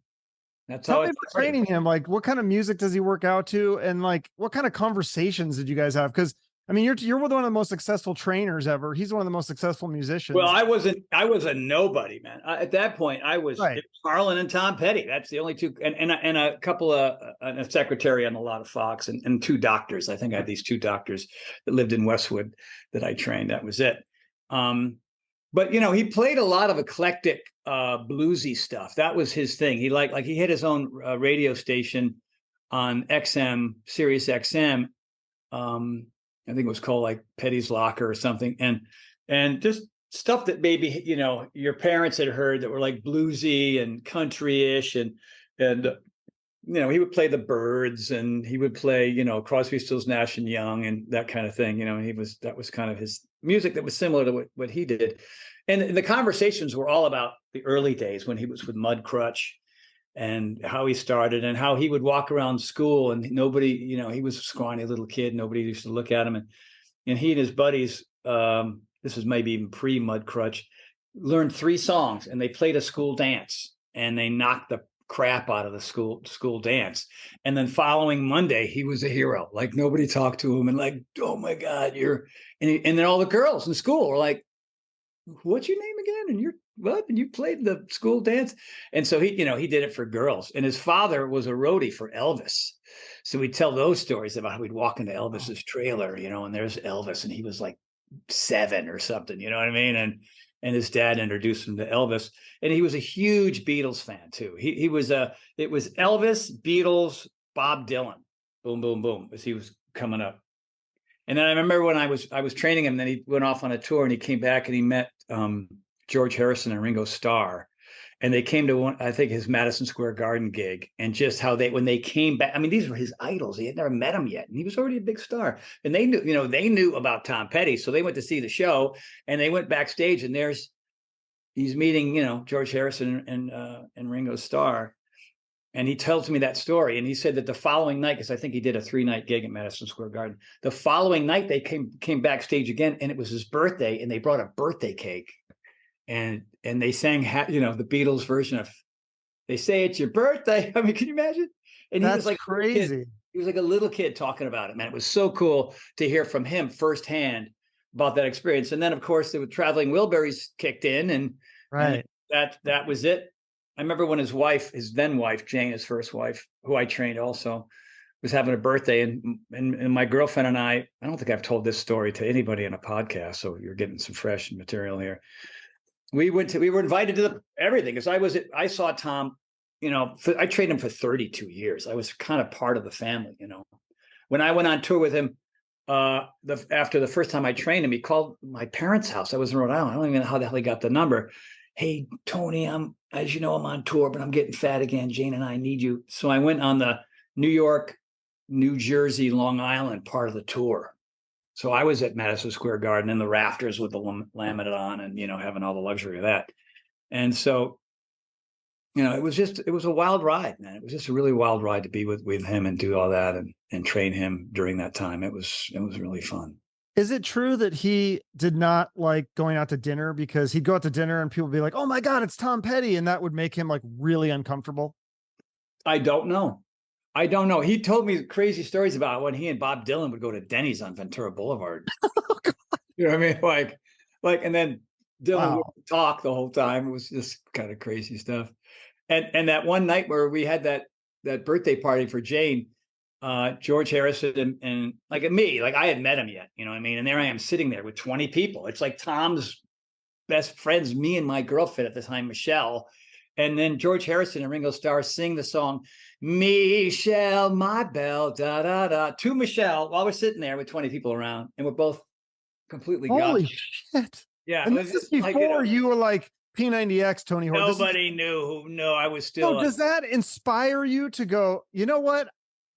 that's how I started
training him. Like, what kind of music does he work out to? And like, what kind of conversations did you guys have? Because I mean, you're one of the most successful trainers ever. He's one of the most successful musicians.
Well, I was a nobody, man. At that point, it was Harlan and Tom Petty. That's the only two, and a couple of a secretary on a lot of Fox, and 2 doctors. I think I had these 2 doctors that lived in Westwood that I trained. That was it. But he played a lot of eclectic bluesy stuff. That was his thing. He he had his own radio station on XM, Sirius XM. I think it was called like Petty's Locker or something. And just stuff that maybe, your parents had heard that were like bluesy and country-ish. And he would play the Byrds, and he would play, Crosby, Stills, Nash and Young, and that kind of thing. That was kind of his music that was similar to what he did. And the conversations were all about the early days when he was with Mudcrutch, and how he started, and how he would walk around school, and nobody, he was a scrawny little kid. Nobody used to look at him. And he and his buddies, this was maybe even pre-Mudcrutch, learned 3 songs, and they played a school dance, and they knocked the crap out of the school dance. And then following Monday, he was a hero. Like, nobody talked to him, and like, oh my God, and then all the girls in school were like, what's your name again? And you're what? And you played the school dance? And so he did it for girls. And his father was a roadie for Elvis. So we'd tell those stories about how we'd walk into Elvis's trailer, and there's Elvis, and he was like 7 or something, you know what I mean? And his dad introduced him to Elvis, and he was a huge Beatles fan too. It was Elvis, Beatles, Bob Dylan, boom, boom, boom, as he was coming up. And then I remember when I was training him, then he went off on a tour, and he came back, and he met George Harrison and Ringo Starr, and they came to his Madison Square Garden gig, and just how when they came back, I mean, these were his idols. He had never met him yet, and he was already a big star. And they knew about Tom Petty, so they went to see the show, and they went backstage, and he's meeting George Harrison and Ringo Starr, And he tells me that story. And he said that the following night, because I think he did a 3-night gig at Madison Square Garden. The following night, they came backstage again, and it was his birthday, and they brought a birthday cake. And they sang, the Beatles version of "They Say It's Your Birthday." I mean, can you imagine? And he was like
crazy.
He was like a little kid talking about it, man. It was so cool to hear from him firsthand about that experience. And then, of course, the Traveling Wilburys kicked in, and that was it. I remember when his then wife, Jane, his first wife, who I trained also, was having a birthday, and my girlfriend and I don't think I've told this story to anybody on a podcast, so you're getting some fresh material here. We were invited to everything, because I saw Tom, I trained him for 32 years. I was kind of part of the family, When I went on tour with him, after the first time I trained him, he called my parents' house. I was in Rhode Island. I don't even know how the hell he got the number. "Hey, Tony, as you know, I'm on tour, but I'm getting fat again. Jane and I need you." So I went on the New York, New Jersey, Long Island part of the tour. So I was at Madison Square Garden in the rafters with the laminate on, and, having all the luxury of that. And so, it was a wild ride, man. It was just a really wild ride to be with him and do all that and train him during that time. It was really fun.
Is it true that he did not like going out to dinner, because he'd go out to dinner and people would be like, "Oh my God, it's Tom Petty," and that would make him like really uncomfortable?
I don't know. He told me crazy stories about when he and Bob Dylan would go to Denny's on Ventura Boulevard. You know what I mean? Like, and then Dylan would talk the whole time. It was just kind of crazy stuff. And that one night where we had that birthday party for Jane, George Harrison and like me, like I had met him yet, you know what I mean? And there I am sitting there with 20 people. It's like Tom's best friends, me and my girlfriend at the time, Michelle. And then George Harrison and Ringo Starr sing the song, "Michelle, my belle, da, da, da," to Michelle while we're sitting there with 20 people around, and we're both completely
Holy shit.
Yeah.
And this is before you were like P90X, Tony Horton.
Nobody knew who. No, I was still.
So does that inspire you to go, you know what?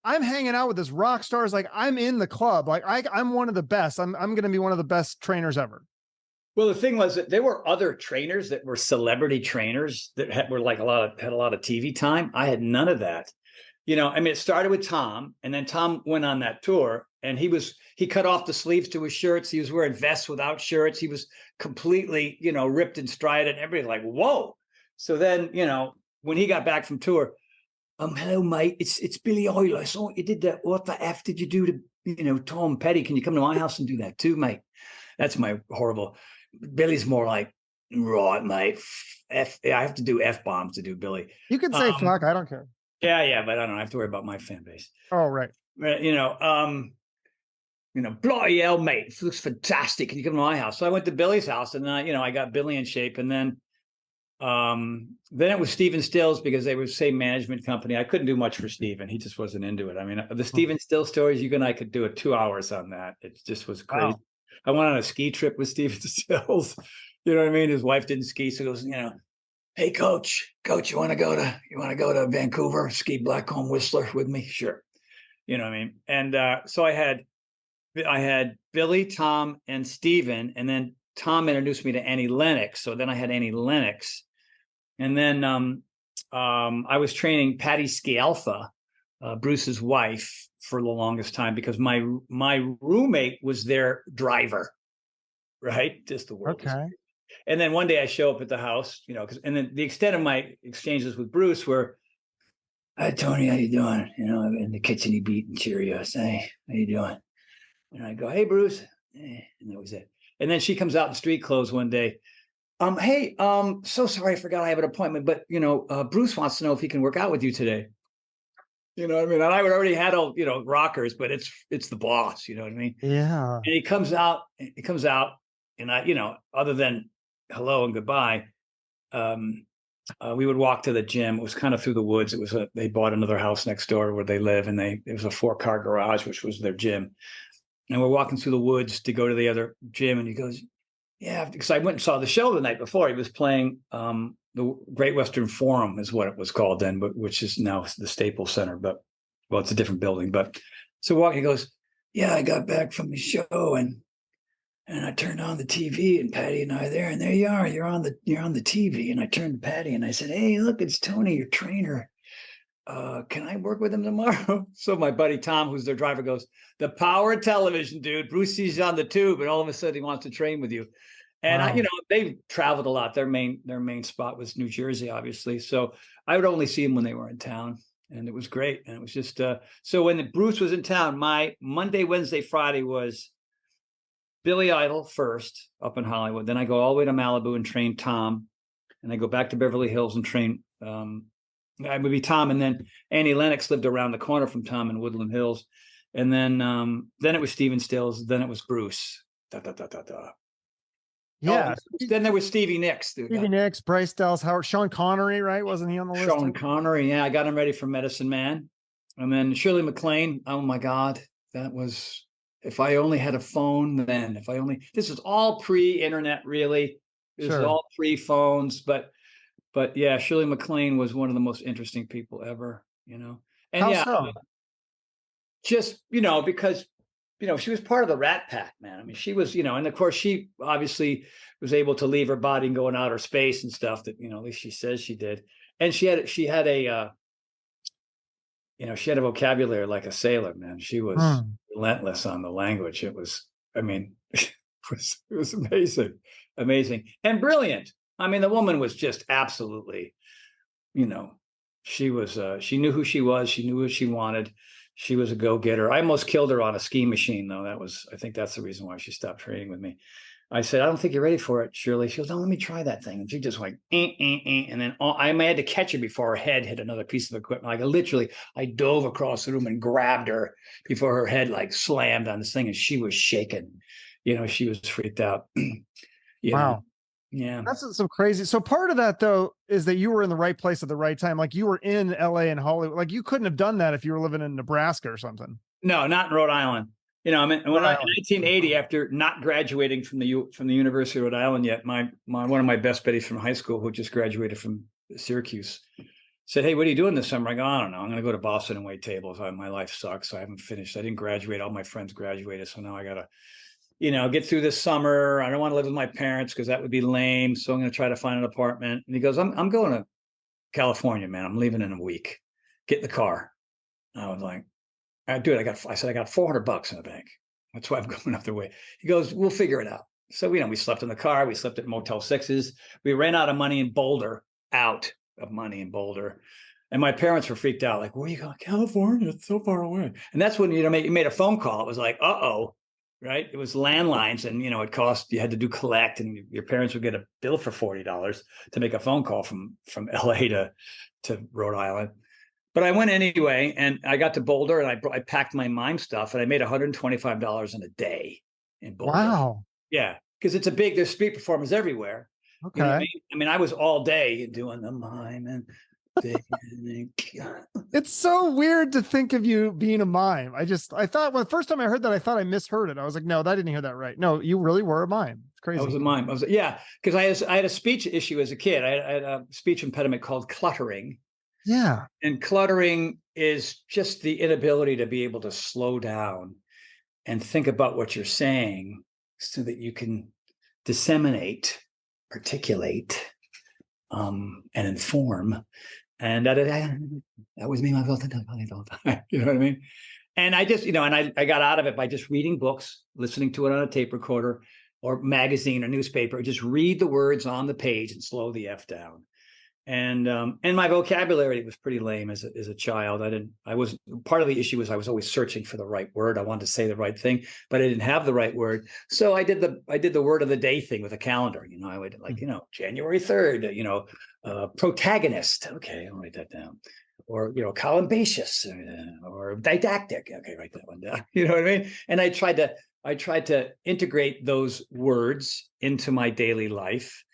I'm hanging out with this rock stars. Like, I'm in the club. Like, I'm one of the best. I'm going to be one of the best trainers ever.
Well, the thing was that there were other trainers that were celebrity trainers that had a lot of TV time. I had none of that. It started with Tom, and then Tom went on that tour, and he cut off the sleeves to his shirts. He was wearing vests without shirts. He was completely, ripped and strided. Everybody's like, whoa. So then, when he got back from tour, "Hello, mate. It's Billy Idol. I saw what you did there. What the F did you do to, Tom Petty? Can you come to my house and do that too, mate?" That's my horrible. Billy's more like, "Right, mate. I have to do F-bombs to do Billy."
You can say fuck. I don't care.
Yeah, but I don't have to worry about my fan base.
Oh, right.
"Bloody hell, mate. It looks fantastic. Can you come to my house?" So I went to Billy's house, and I got Billy in shape, and then it was Stephen Stills, because they were the same management company. I couldn't do much for Stephen. He just wasn't into it. I mean, the Stephen Stills stories, you and I could do it 2 hours on that. It just was crazy. Wow. I went on a ski trip with Stephen Stills. You know what I mean? His wife didn't ski, so he goes, "Hey, coach, you want to go to Vancouver, ski Blackcomb Whistler with me?" Sure. You know what I mean? And so I had Billy, Tom, and Stephen, and then Tom introduced me to Annie Lennox. So then I had Annie Lennox, and then I was training Patty Scialfa, Bruce's wife, for the longest time, because my roommate was their driver, right? Just the world.
Okay.
And then one day I show up at the house, and then the extent of my exchanges with Bruce were, "Hi, Tony, how you doing? In the kitchen, he beat and Cheerios. Hey, how you doing?" And I go, "Hey, Bruce." And that was it. And then she comes out in street clothes one day. "Hey, so sorry, I forgot I have an appointment, but, Bruce wants to know if he can work out with you today." You know what I mean? And I would already had all, rockers, but it's the boss, you know what I mean?
Yeah.
And he comes out, and I, other than hello and goodbye, we would walk to the gym. It was kind of through the woods. They bought another house next door where they live, and it was a 4-car garage, which was their gym. And we're walking through the woods to go to the other gym, and he goes, "Yeah," because I went and saw the show the night before. He was playing the Great Western Forum is what it was called then, but which is now the Staples Center. But it's a different building. But so walking, he goes, "Yeah, I got back from the show, and I turned on the TV, and Patty and I are there, and there you are. You're on the TV." And I turned to Patty and I said, "Hey, look, it's Tony, your trainer. can I work with him tomorrow? So my buddy Tom, who's their driver, goes, the power of television, dude. Bruce sees you on the tube, and all of a sudden he wants to train with you. And
Wow.
They've traveled a lot. Their main spot was New Jersey, obviously. So I would only see them when they were in town, and it was great. And it was just so when Bruce was in town, my Monday, Wednesday, Friday was Billy Idol first up in Hollywood. Then I go all the way to Malibu and train Tom, and I go back to Beverly Hills and train. I would be Tom, and then Annie Lennox lived around the corner from Tom in Woodland Hills, and then it was Stephen Stills, then it was Bruce.
Yeah.
Then there was Stevie Nicks.
Stevie Nicks, Bryce Dallas Howard, Sean Connery, right? Wasn't he on the list?
Sean Connery, yeah. I got him ready for Medicine Man. And then Shirley MacLaine. Oh my God. That was, if I only had a phone then, this is all pre-internet, really. This is all pre-phones, but yeah, Shirley MacLaine was one of the most interesting people ever, And
How so?
just, because she was part of the Rat Pack, man. I mean, she was, and of course she obviously was able to leave her body and go in outer space and stuff that, at least she says she did. And she had a vocabulary like a sailor, man. She was relentless on the language. It was, it was amazing and brilliant. I mean, the woman was just absolutely, she was, she knew who she was. She knew what she wanted. She was a go-getter. I almost killed her on a ski machine, though. I think that's the reason why she stopped training with me. I said, I don't think you're ready for it, Shirley. She goes, no, let me try that thing. And she just went, and then I had to catch her before her head hit another piece of equipment. Like I dove across the room and grabbed her before her head slammed on this thing, and she was shaking. She was freaked out.
Wow.
Yeah.
That's some crazy. So part of that, though, is that you were in the right place at the right time. Like you were in LA and Hollywood. Like you couldn't have done that if you were living in Nebraska or something.
No, not in Rhode Island. When in 1980, after not graduating from the University of Rhode Island yet, one of my best buddies from high school, who just graduated from Syracuse, said, "Hey, what are you doing this summer?" I go, "I don't know. I'm going to go to Boston and wait tables. My life sucks. I haven't finished. I didn't graduate. All my friends graduated, so now I got to get through this summer. I don't want to live with my parents because that would be lame. So I'm going to try to find an apartment." And he goes, I'm going to California, man. I'm leaving in a week. Get in the car. I was like, dude, I said, I got $400 in the bank. That's why I'm going up the way. He goes, we'll figure it out. So, we slept in the car. We slept at Motel 6s. We ran out of money in Boulder, And my parents were freaked out. Like, where are you going? California, it's so far away. And that's when, you made a phone call. It was like, uh-oh. Right. It was landlines, and, it cost, you had to do collect, and your parents would get a bill for $40 to make a phone call from LA to Rhode Island. But I went anyway, and I got to Boulder, and I packed my Mime stuff, and I made $125 in a day in Boulder.
Wow.
Yeah. Because there's street performers everywhere.
Okay.
You know what I mean? I was all day doing the Mime and
it's so weird to think of you being a mime. I thought, the first time I heard that, I thought I misheard it. I was like, no, I didn't hear that right. No, you really were a mime. It's crazy.
I was a mime. Because I had a speech issue as a kid. I had a speech impediment called cluttering.
Yeah.
And cluttering is just the inability to be able to slow down and think about what you're saying so that you can disseminate, articulate, and inform. And that was me, my all the time. You know what I mean? And I just, and I got out of it by just reading books, listening to it on a tape recorder or magazine or newspaper. Just read the words on the page and slow the F down. And my vocabulary was pretty lame as a child. Part of the issue was I was always searching for the right word. I wanted to say the right thing, but I didn't have the right word. So I did the word of the day thing with a calendar. I would January 3rd, protagonist. Okay, I'll write that down. Or, columbaceous or didactic. Okay, write that one down. You know what I mean? And I tried to integrate those words into my daily life.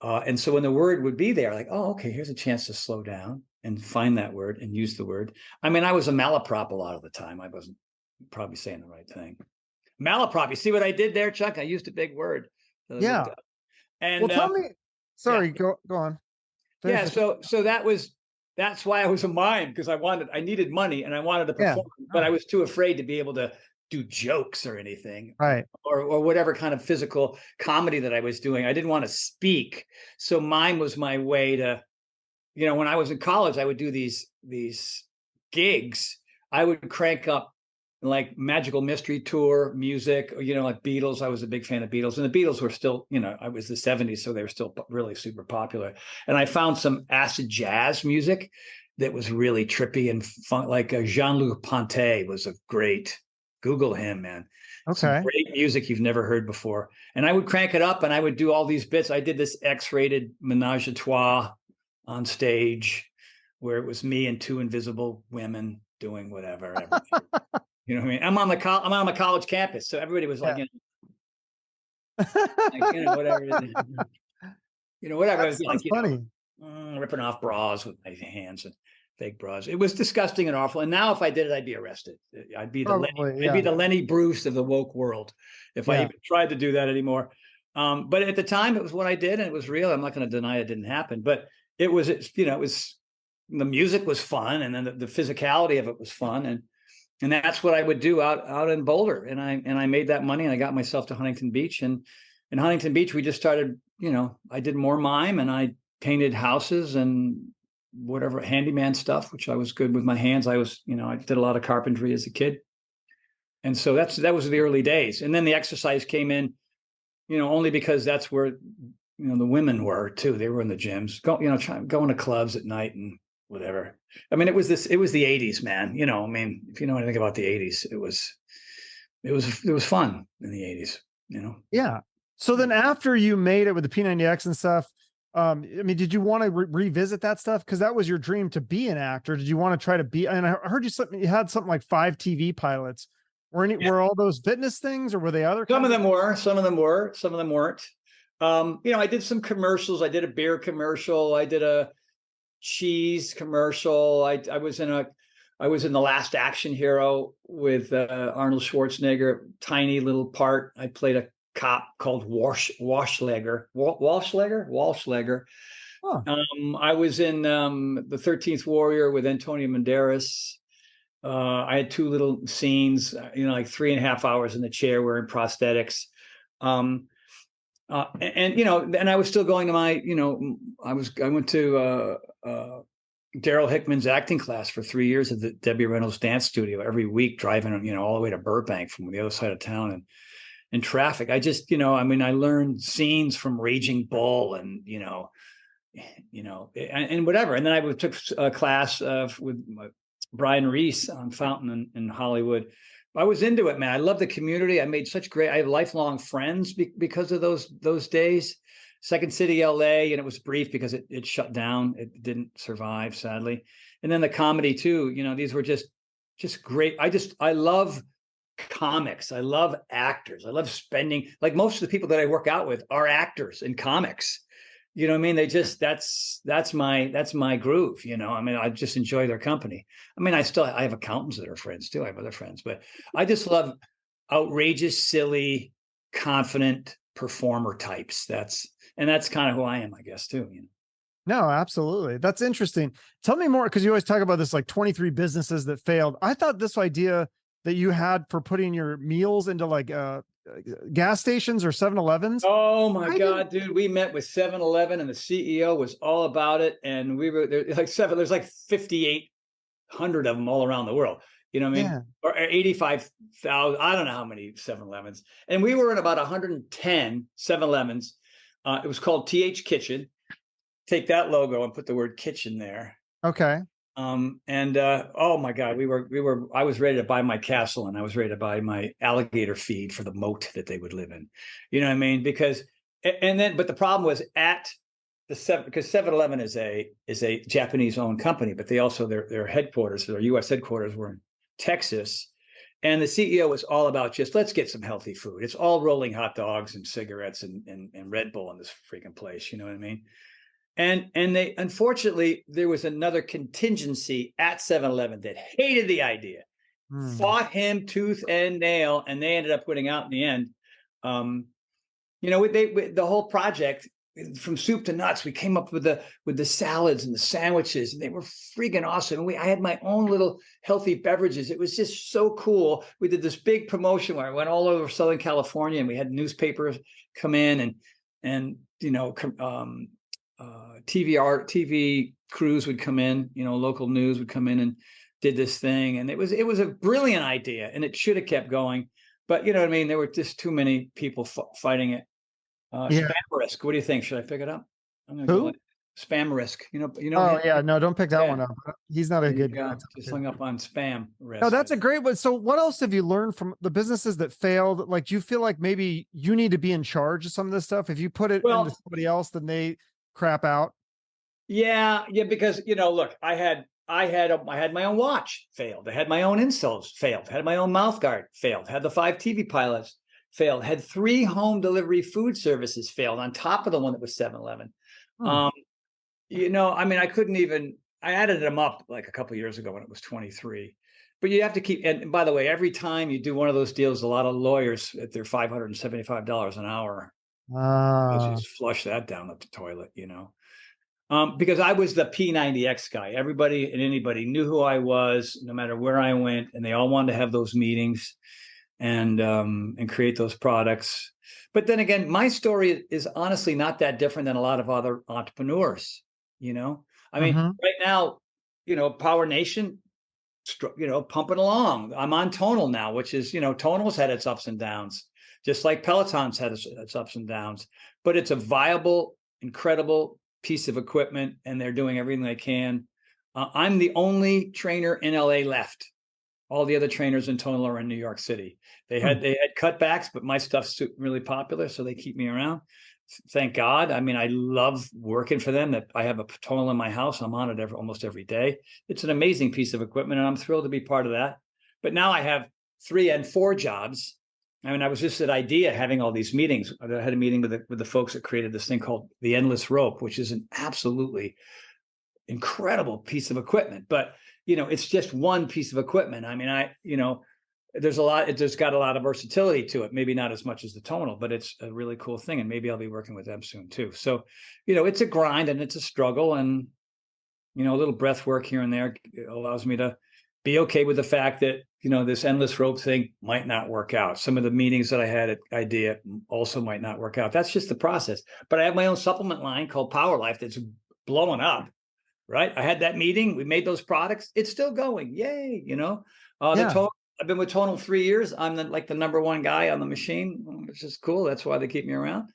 And so when the word would be there, like, oh, okay, here's a chance to slow down and find that word and use the word. I mean, I was a malaprop a lot of the time. I wasn't probably saying the right thing. Malaprop. You see what I did there, Chuck? I used a big word.
Yeah. And tell me. Sorry, go on.
Finish so that's why I was a mime, because I needed money and I wanted to perform, but I was too afraid to be able to do jokes or anything,
right?
Or whatever kind of physical comedy that I was doing. I didn't want to speak, so mime was my way to, when I was in college, I would do these gigs. I would crank up like Magical Mystery Tour music, like Beatles. I was a big fan of Beatles, and the Beatles were still, I was the 70s, so they were still really super popular. And I found some acid jazz music that was really trippy and fun, like Jean-Luc Ponty was a great, Google him, man.
Okay.
Some great music you've never heard before. And I would crank it up and I would do all these bits. I did this X-rated menage a trois on stage where it was me and two invisible women doing whatever. You know what I mean? I'm on the college campus, so everybody was like, whatever. Whatever.
That's
like,
funny.
Ripping off bras with my hands and fake bras. It was disgusting and awful. And now, if I did it, I'd be arrested. I'd be the Lenny Bruce of the woke world if I even tried to do that anymore. But at the time, it was what I did, and it was real. I'm not going to deny it didn't happen, but it was the music was fun, and then the physicality of it was fun, and that's what I would do out in Boulder. And I made that money, and I got myself to Huntington Beach. And in Huntington Beach, we just started, I did more mime, and I painted houses and whatever handyman stuff, which I was good with my hands. I was, I did a lot of carpentry as a kid. And so that was the early days. And then the exercise came in, only because that's where, the women were too. They were in the gyms, going to clubs at night and whatever. I mean, it was the 80s, man. If you know anything about the 80s, it was fun in the 80s,
Yeah. So then after you made it with the P90X and stuff, did you want to revisit that stuff? Because that was your dream, to be an actor. Did you want to try to be? And I heard you had something like 5 TV pilots. Were all those fitness things, or were they other?
Some of them were. Some of them weren't. I did some commercials. I did a beer commercial. I did a cheese commercial. I was in The Last Action Hero with Arnold Schwarzenegger. Tiny little part. I played a cop called Walschlager. Huh. I was in the 13th Warrior with Antonio Banderas. I had 2 little scenes, like 3.5 hours in the chair wearing prosthetics. And I was still going to my, I went to Daryl Hickman's acting class for 3 years at the Debbie Reynolds Dance Studio every week, driving, all the way to Burbank from the other side of town. And in traffic, I just, I learned scenes from Raging Bull and, and whatever. And then I took a class with Brian Reese on Fountain in Hollywood. I was into it, man. I love the community. I have lifelong friends because of those days. Second City, LA, and it was brief because it shut down. It didn't survive, sadly. And then the comedy too, these were just great. I love comics. I love actors. I love spending, like most of the people that I work out with are actors in comics. You know what I mean? They just, that's my groove, I just enjoy their company. I have accountants that are friends too. I have other friends, but I just love outrageous, silly, confident performer types. That's kind of who I am, I guess, too.
No, absolutely. That's interesting. Tell me more, because you always talk about this, like 23 businesses that failed. I thought this idea that you had for putting your meals into like gas stations or 7-Elevens.
Oh my God, dude. We met with 7-Eleven and the CEO was all about it. And we were there, there's like 5,800 of them all around the world. You know what I mean? Yeah. Or 85,000. I don't know how many 7-Elevens. And we were in about 110 7-Elevens. It was called TH Kitchen. Take that logo and put the word kitchen there.
Okay.
Oh my God, I was ready to buy my castle, and I was ready to buy my alligator feed for the moat that they would live in. You know what I mean? But the problem was because 7-Eleven is a Japanese owned company, but they also, their headquarters, their US headquarters were in Texas. And the CEO was all about just, let's get some healthy food. It's all rolling hot dogs and cigarettes and Red Bull in this freaking place. You know what I mean? And they, unfortunately, there was another contingency at 7-Eleven that hated the idea, fought him tooth and nail, and they ended up winning out in the end. The whole project, from soup to nuts, we came up with the salads and the sandwiches, and they were freaking awesome. And I had my own little healthy beverages. It was just so cool. We did this big promotion where I went all over Southern California, and we had newspapers come in and TV crews would come in, local news would come in and did this thing. And it was a brilliant idea, and it should have kept going. But you know what I mean? There were just too many people fighting it. Spam risk. What do you think? Should I pick it up? I'm gonna go like spam risk.
Oh yeah, no, don't pick that one up. He's not a good guy.
Just hung up on spam risk.
No, that's a great one. So what else have you learned from the businesses that failed? Like, do you feel like maybe you need to be in charge of some of this stuff? If you put it into somebody else, then they crap out.
Yeah, because look, I had my own watch, failed. I had my own insoles, failed. Had my own mouth guard, failed. Had the 5 TV pilots, failed. Had 3 home delivery food services, failed, on top of the one that was 7-Eleven. I mean, I added them up like a couple of years ago when it was 23. But you have to keep, and by the way, every time you do one of those deals, a lot of lawyers at their $575 an hour, just flush that down the toilet, because I was the P90X guy. Everybody and anybody knew who I was, no matter where I went, and they all wanted to have those meetings and create those products. But then again, my story is honestly not that different than a lot of other entrepreneurs. I mean, right now, Power Nation, pumping along. I'm on Tonal now, which is, Tonal's had its ups and downs, just like Peloton's had its ups and downs. But it's a viable, incredible piece of equipment, and they're doing everything they can. I'm the only trainer in LA left. All the other trainers in Tonal are in New York City. They had cutbacks, but my stuff's really popular, so they keep me around. Thank God. I mean, I love working for them. That I have a Tonal in my house. I'm on it almost every day. It's an amazing piece of equipment, and I'm thrilled to be part of that. But now I have 3 and 4 jobs. I mean, I was just that idea having all these meetings. I had a meeting with the folks that created this thing called the Endless Rope, which is an absolutely incredible piece of equipment. But it's just one piece of equipment. I mean, there's got a lot of versatility to it. Maybe not as much as the Tonal, but it's a really cool thing. And maybe I'll be working with them soon too. So, it's a grind and it's a struggle, and, a little breath work here and there allows me to be okay with the fact that, this Endless Rope thing might not work out. Some of the meetings that I had at Idea also might not work out. That's just the process. But I have my own supplement line called Power Life that's blowing up. Right. I had that meeting. We made those products. It's still going. Yay. I've been with Tonal 3 years. I'm the number 1 guy on the machine, which is cool. That's why they keep me around.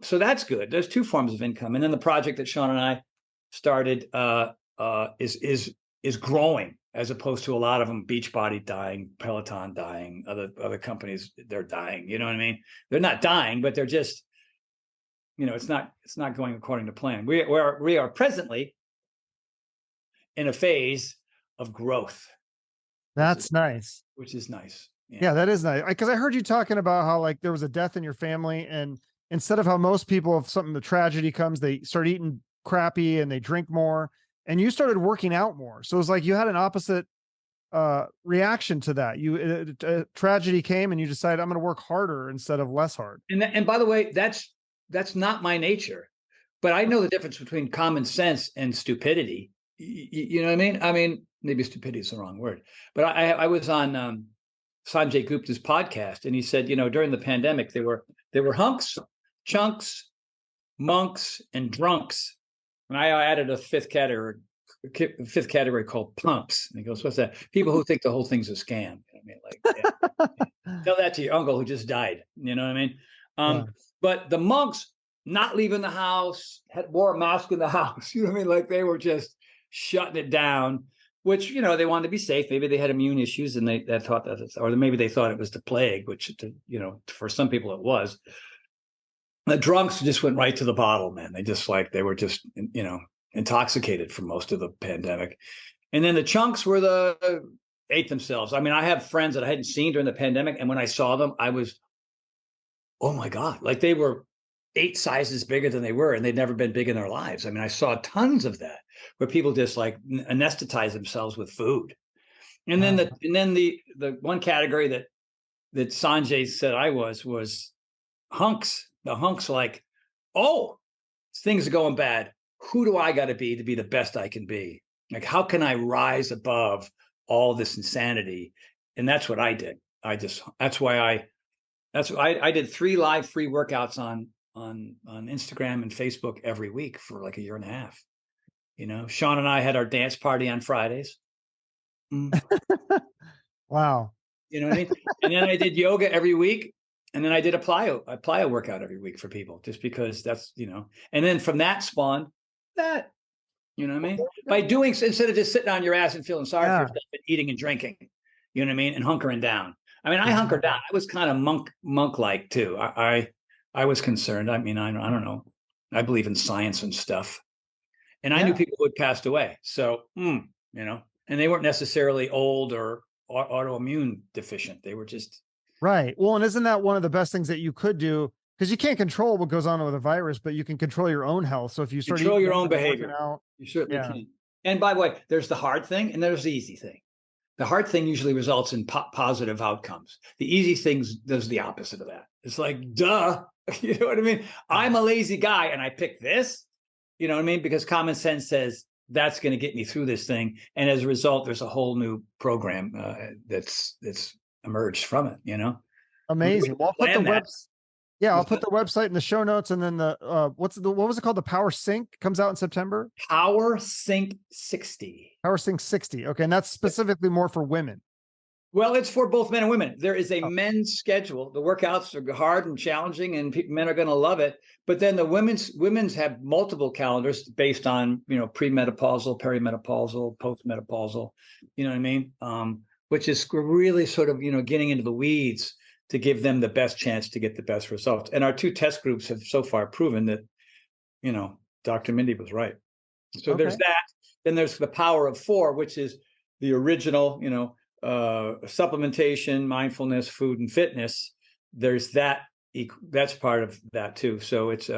So that's good. There's 2 forms of income. And then the project that Sean and I started is growing, as opposed to a lot of them, Beachbody dying, Peloton dying, other companies, they're dying. You know what I mean? They're not dying, but they're just, it's not going according to plan. We are presently in a phase of growth.
That's nice.
Which is nice.
Yeah, that is nice. Because I heard you talking about how like there was a death in your family, and instead of how most people, if the tragedy comes, they start eating crappy and they drink more, and you started working out more. So it was like you had an opposite reaction to that. Tragedy came and you decided, I'm going to work harder instead of less hard.
And by the way, that's not my nature, but I know the difference between common sense and stupidity. You know what I mean? I mean, maybe stupidity is the wrong word, but I was on Sanjay Gupta's podcast, and he said, during the pandemic, there were hunks, chunks, monks, and drunks, and I added a fifth category called punks. And he goes, "What's that?" People who think the whole thing's a scam. I mean, tell that to your uncle who just died. You know what I mean? But the monks not leaving the house, wore a mask in the house. You know what I mean? Like they were just shutting it down, which, they wanted to be safe. Maybe they had immune issues and they thought that, or maybe they thought it was the plague, which, for some people it was. The drunks just went right to the bottle, man. They were just, intoxicated for most of the pandemic. And then the chunks ate themselves. I mean, I have friends that I hadn't seen during the pandemic. And when I saw them, I was, oh my God, like they were 8 sizes bigger than they were, and they'd never been big in their lives. I mean, I saw tons of that where people just like anesthetize themselves with food. And then the one category that Sanjay said I was hunks. The hunks like, oh, things are going bad. Who do I got to be the best I can be? Like, how can I rise above all this insanity? And that's what I did. I did 3 live free workouts on Instagram and Facebook every week for like a year and a half. Sean and I had our dance party on Fridays. Mm.
Wow.
You know what I mean? And then I did yoga every week. And then I did a plyo workout every week for people, just because that's, and then from that spawned that, you know what I mean? By doing, instead of just sitting on your ass and feeling sorry for yourself and eating and drinking, you know what I mean? And hunkering down. I mean, I hunkered down. I was kind of monk-like too. I was concerned. I mean, I don't know. I believe in science and stuff. And I knew people who had passed away. So, and they weren't necessarily old or autoimmune deficient. They were just.
Right. Well, and isn't that one of the best things that you could do? Because you can't control what goes on with a virus, but you can control your own health. So if you start
control your own behavior, you certainly can. And by the way, there's the hard thing and there's the easy thing. The hard thing usually results in positive outcomes. The easy things does the opposite of that. It's like, duh, you know what I mean? I'm a lazy guy and I pick this, you know what I mean? Because common sense says that's going to get me through this thing. And as a result, there's a whole new program that's emerged from it,
Amazing. Well, I'll put I'll put the website in the show notes, and then what was it called? The Power Sync comes out in September.
Power Sync 60.
Power Sync 60. Okay, and that's specifically more for women.
Well, it's for both men and women. There is a men's schedule. The workouts are hard and challenging, and men are going to love it. But then the women's have multiple calendars based on premenopausal, perimenopausal, postmenopausal. You know what I mean? Which is really sort of getting into the weeds to give them the best chance to get the best results. And our two test groups have so far proven that, Dr. Mindy was right. So there's that. Then there's the Power of 4, which is the original, supplementation, mindfulness, food, and fitness. There's that. That's part of that too. So it's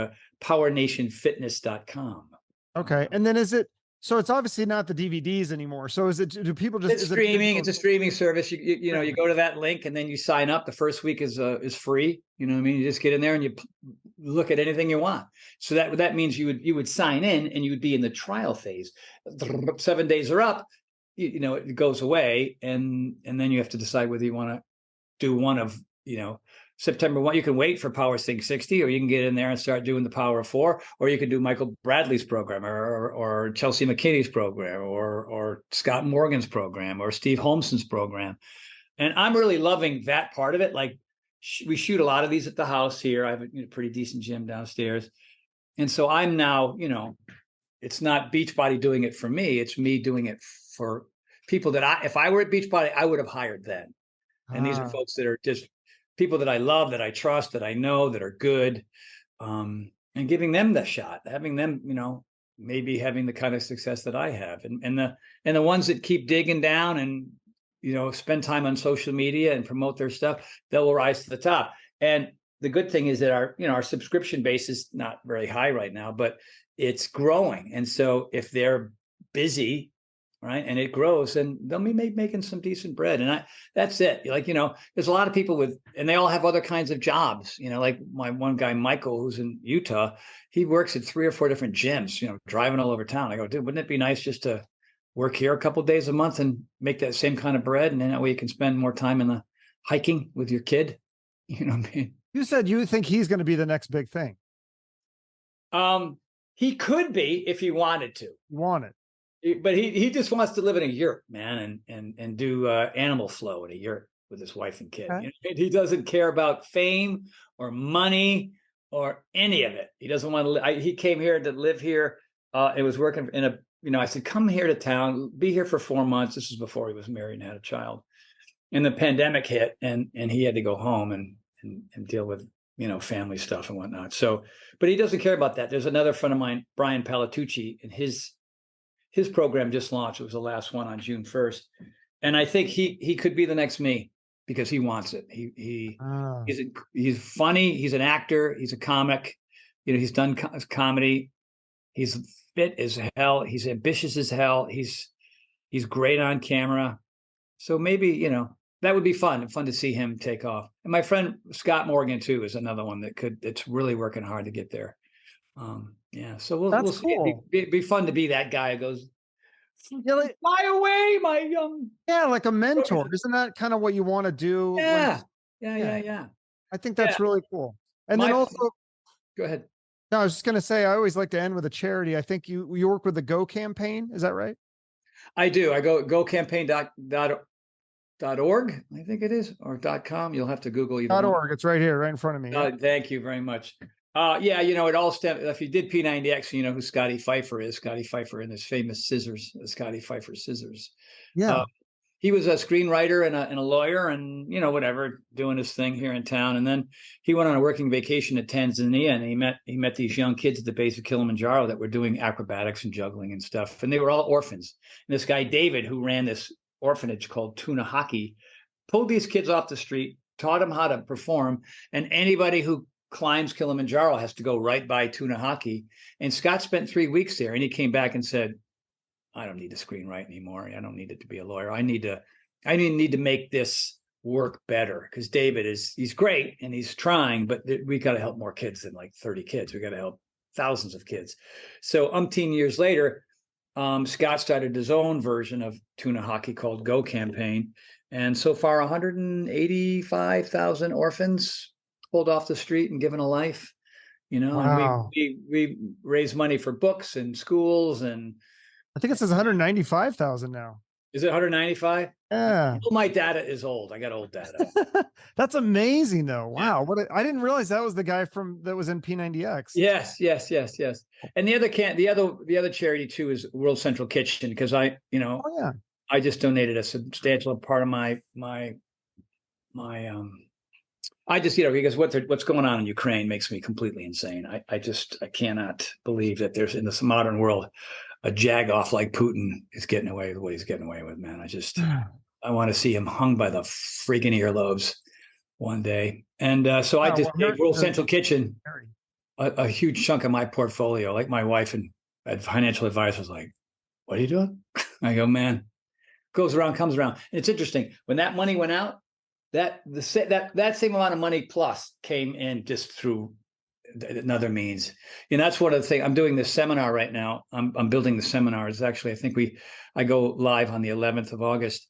powernationfitness.com.
Okay. And then so it's obviously not the DVDs anymore. So do people just?
It's streaming. It's a streaming service. You go to that link and then you sign up. The first week is free. You know what I mean? You just get in there and you look at anything you want. So that means you would sign in and you would be in the trial phase. 7 days are up. It goes away, and then you have to decide whether you want to do one of September 1. You can wait for Power Sync 60, or you can get in there and start doing the Power of 4, or you can do Michael Bradley's program, or Chelsea McKinney's program, or Scott Morgan's program, or Steve Holmeson's program. And I'm really loving that part of it. Like we shoot a lot of these at the house here. I have a pretty decent gym downstairs. And so I'm now, it's not Beachbody doing it for me. It's me doing it for people that if I were at Beachbody, I would have hired then. And these are folks that are just people that I love, that I trust, that I know, that are good, and giving them the shot, having them, maybe having the kind of success that I have, and the ones that keep digging down and spend time on social media and promote their stuff, they will rise to the top. And the good thing is that our subscription base is not very high right now, but it's growing. And so if they're busy, right, and it grows, and they'll be making some decent bread. And that's it. Like, there's a lot of people and they all have other kinds of jobs, like my one guy, Michael, who's in Utah, he works at 3 or 4 different gyms, driving all over town. I go, dude, wouldn't it be nice just to work here a couple of days a month and make that same kind of bread? And then that way you can spend more time in the hiking with your kid. You know what I mean?
You said you think he's going to be the next big thing.
He could be if he wanted to. But he just wants to live in a yurt, man, and do animal flow in a yurt with his wife and kid. Okay. He doesn't care about fame or money or any of it. He doesn't want to. He came here to live here. It was working in I said, come here to town, be here for 4 months. This was before he was married and had a child. And the pandemic hit, and he had to go home and deal with family stuff and whatnot. So, but he doesn't care about that. There's another friend of mine, Brian Palatucci, and his program just launched. It was the last one on June 1st. And I think he could be the next me because he wants it. He's funny. He's an actor. He's a comic. He's done comedy. He's fit as hell. He's ambitious as hell. He's great on camera. So maybe, that would be fun to see him take off. And my friend Scott Morgan too is another one that's really working hard to get there. So we'll see. Cool. It'd be fun to be that guy who goes, fly away, my young.
Yeah, like a mentor. Isn't that kind of what you want to do?
Yeah.
I think that's really cool. And then also,
go ahead.
No, I was just going to say, I always like to end with a charity. I think you work with the Go campaign. Is that right?
I do. I gocampaign.org, I think it is, or .com. You'll have to Google either.
.org. It's right here, right in front of me.
Thank you very much. Yeah, it all stems. If you did P90X, you know who Scotty Pfeiffer is. Scotty Pfeiffer and his famous scissors, Scotty Pfeiffer scissors.
Yeah.
He was a screenwriter and a lawyer and, whatever, doing his thing here in town. And then he went on a working vacation to Tanzania, and he met these young kids at the base of Kilimanjaro that were doing acrobatics and juggling and stuff. And they were all orphans. And this guy, David, who ran this orphanage called Tuna Hockey, pulled these kids off the street, taught them how to perform. And anybody who climbs Kilimanjaro has to go right by Tuna Hockey. And Scott spent 3 weeks there, and he came back and said, I don't need to screenwrite anymore. I don't need it to be a lawyer. I need to make this work better, because David he's great and he's trying, but we got to help more kids than like 30 kids. We got to help thousands of kids. So umpteen years later, Scott started his own version of Tuna Hockey called Go Campaign. And so far, 185,000 orphans pulled off the street and given a life,
Wow.
And we raise money for books and schools, and
I think it says 195,000 now.
Is it 195?
Yeah.
Well, my data is old. I got old data.
That's amazing though. Wow. I didn't realize that was the guy that was in P90X.
Yes. And the other charity too is World Central Kitchen, because I just donated a substantial part of my I just, because what's going on in Ukraine makes me completely insane. I cannot believe that there's, in this modern world, a jagoff like Putin is getting away with what he's getting away with, man. I want to see him hung by the freaking earlobes one day. And so I just gave World Central Kitchen a huge chunk of my portfolio. Like my wife and financial advisor was like, what are you doing? I go, man, goes around, comes around. And it's interesting. When that money went out, that same amount of money plus came in just through another means. That's one of the things. I'm doing this seminar right now. I'm building the seminar. It's actually, I think I go live on the 11th of August.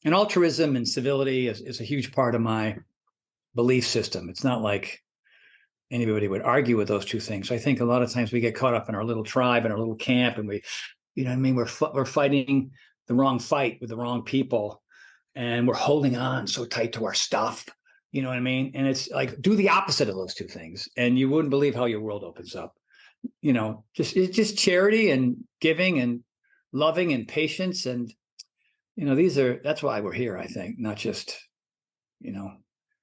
And altruism and civility is a huge part of my belief system. It's not like anybody would argue with those two things. I think a lot of times we get caught up in our little tribe and our little camp, and we're fighting the wrong fight with the wrong people, and we're holding on so tight to our stuff. You know what I mean? And it's like, do the opposite of those two things, and you wouldn't believe how your world opens up. It's just charity and giving and loving and patience. And, that's why we're here, I think, not just,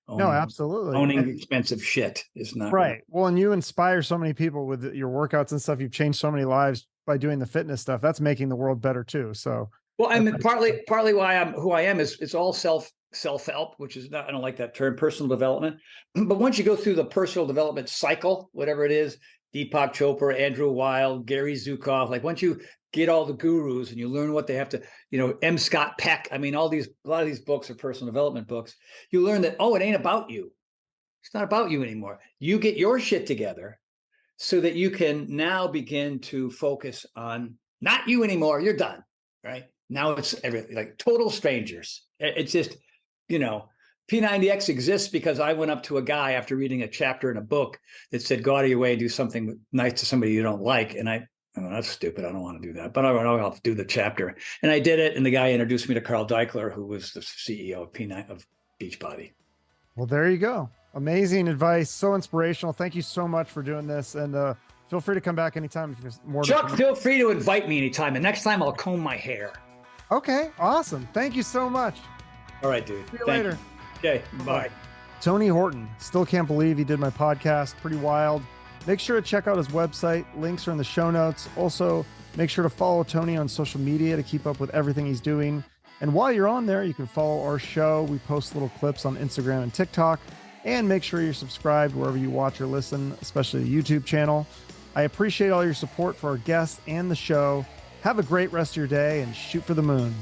absolutely.
Owning expensive shit is not
right. Well, and you inspire so many people with your workouts and stuff. You've changed so many lives by doing the fitness stuff. That's making the world better too. So,
well, I mean, partly why I'm who I am is it's all self-help, which is not, I don't like that term, personal development. But once you go through the personal development cycle, whatever it is, Deepak Chopra, Andrew Weil, Gary Zukav, like once you get all the gurus and you learn what they have to, M. Scott Peck. I mean, a lot of these books are personal development books. You learn that, it ain't about you. It's not about you anymore. You get your shit together so that you can now begin to focus on not you anymore. You're done, right? Now it's everything, like total strangers. It's just, P90X exists because I went up to a guy after reading a chapter in a book that said, go out of your way and do something nice to somebody you don't like. And that's stupid. I don't want to do that, but I'll do the chapter. And I did it. And the guy introduced me to Carl Deichler, who was the CEO of of Beachbody.
Well, there you go. Amazing advice. So inspirational. Thank you so much for doing this. And feel free to come back anytime. If there's more.
Chuck, feel free to invite me anytime. And next time I'll comb my hair.
Okay. Awesome. Thank you so much.
All right, dude.
See you later.
Okay. Bye.
Tony Horton. Still can't believe he did my podcast. Pretty wild. Make sure to check out his website. Links are in the show notes. Also, make sure to follow Tony on social media to keep up with everything he's doing. And while you're on there, you can follow our show. We post little clips on Instagram and TikTok. And make sure you're subscribed wherever you watch or listen, especially the YouTube channel. I appreciate all your support for our guests and the show. Have a great rest of your day and shoot for the moon.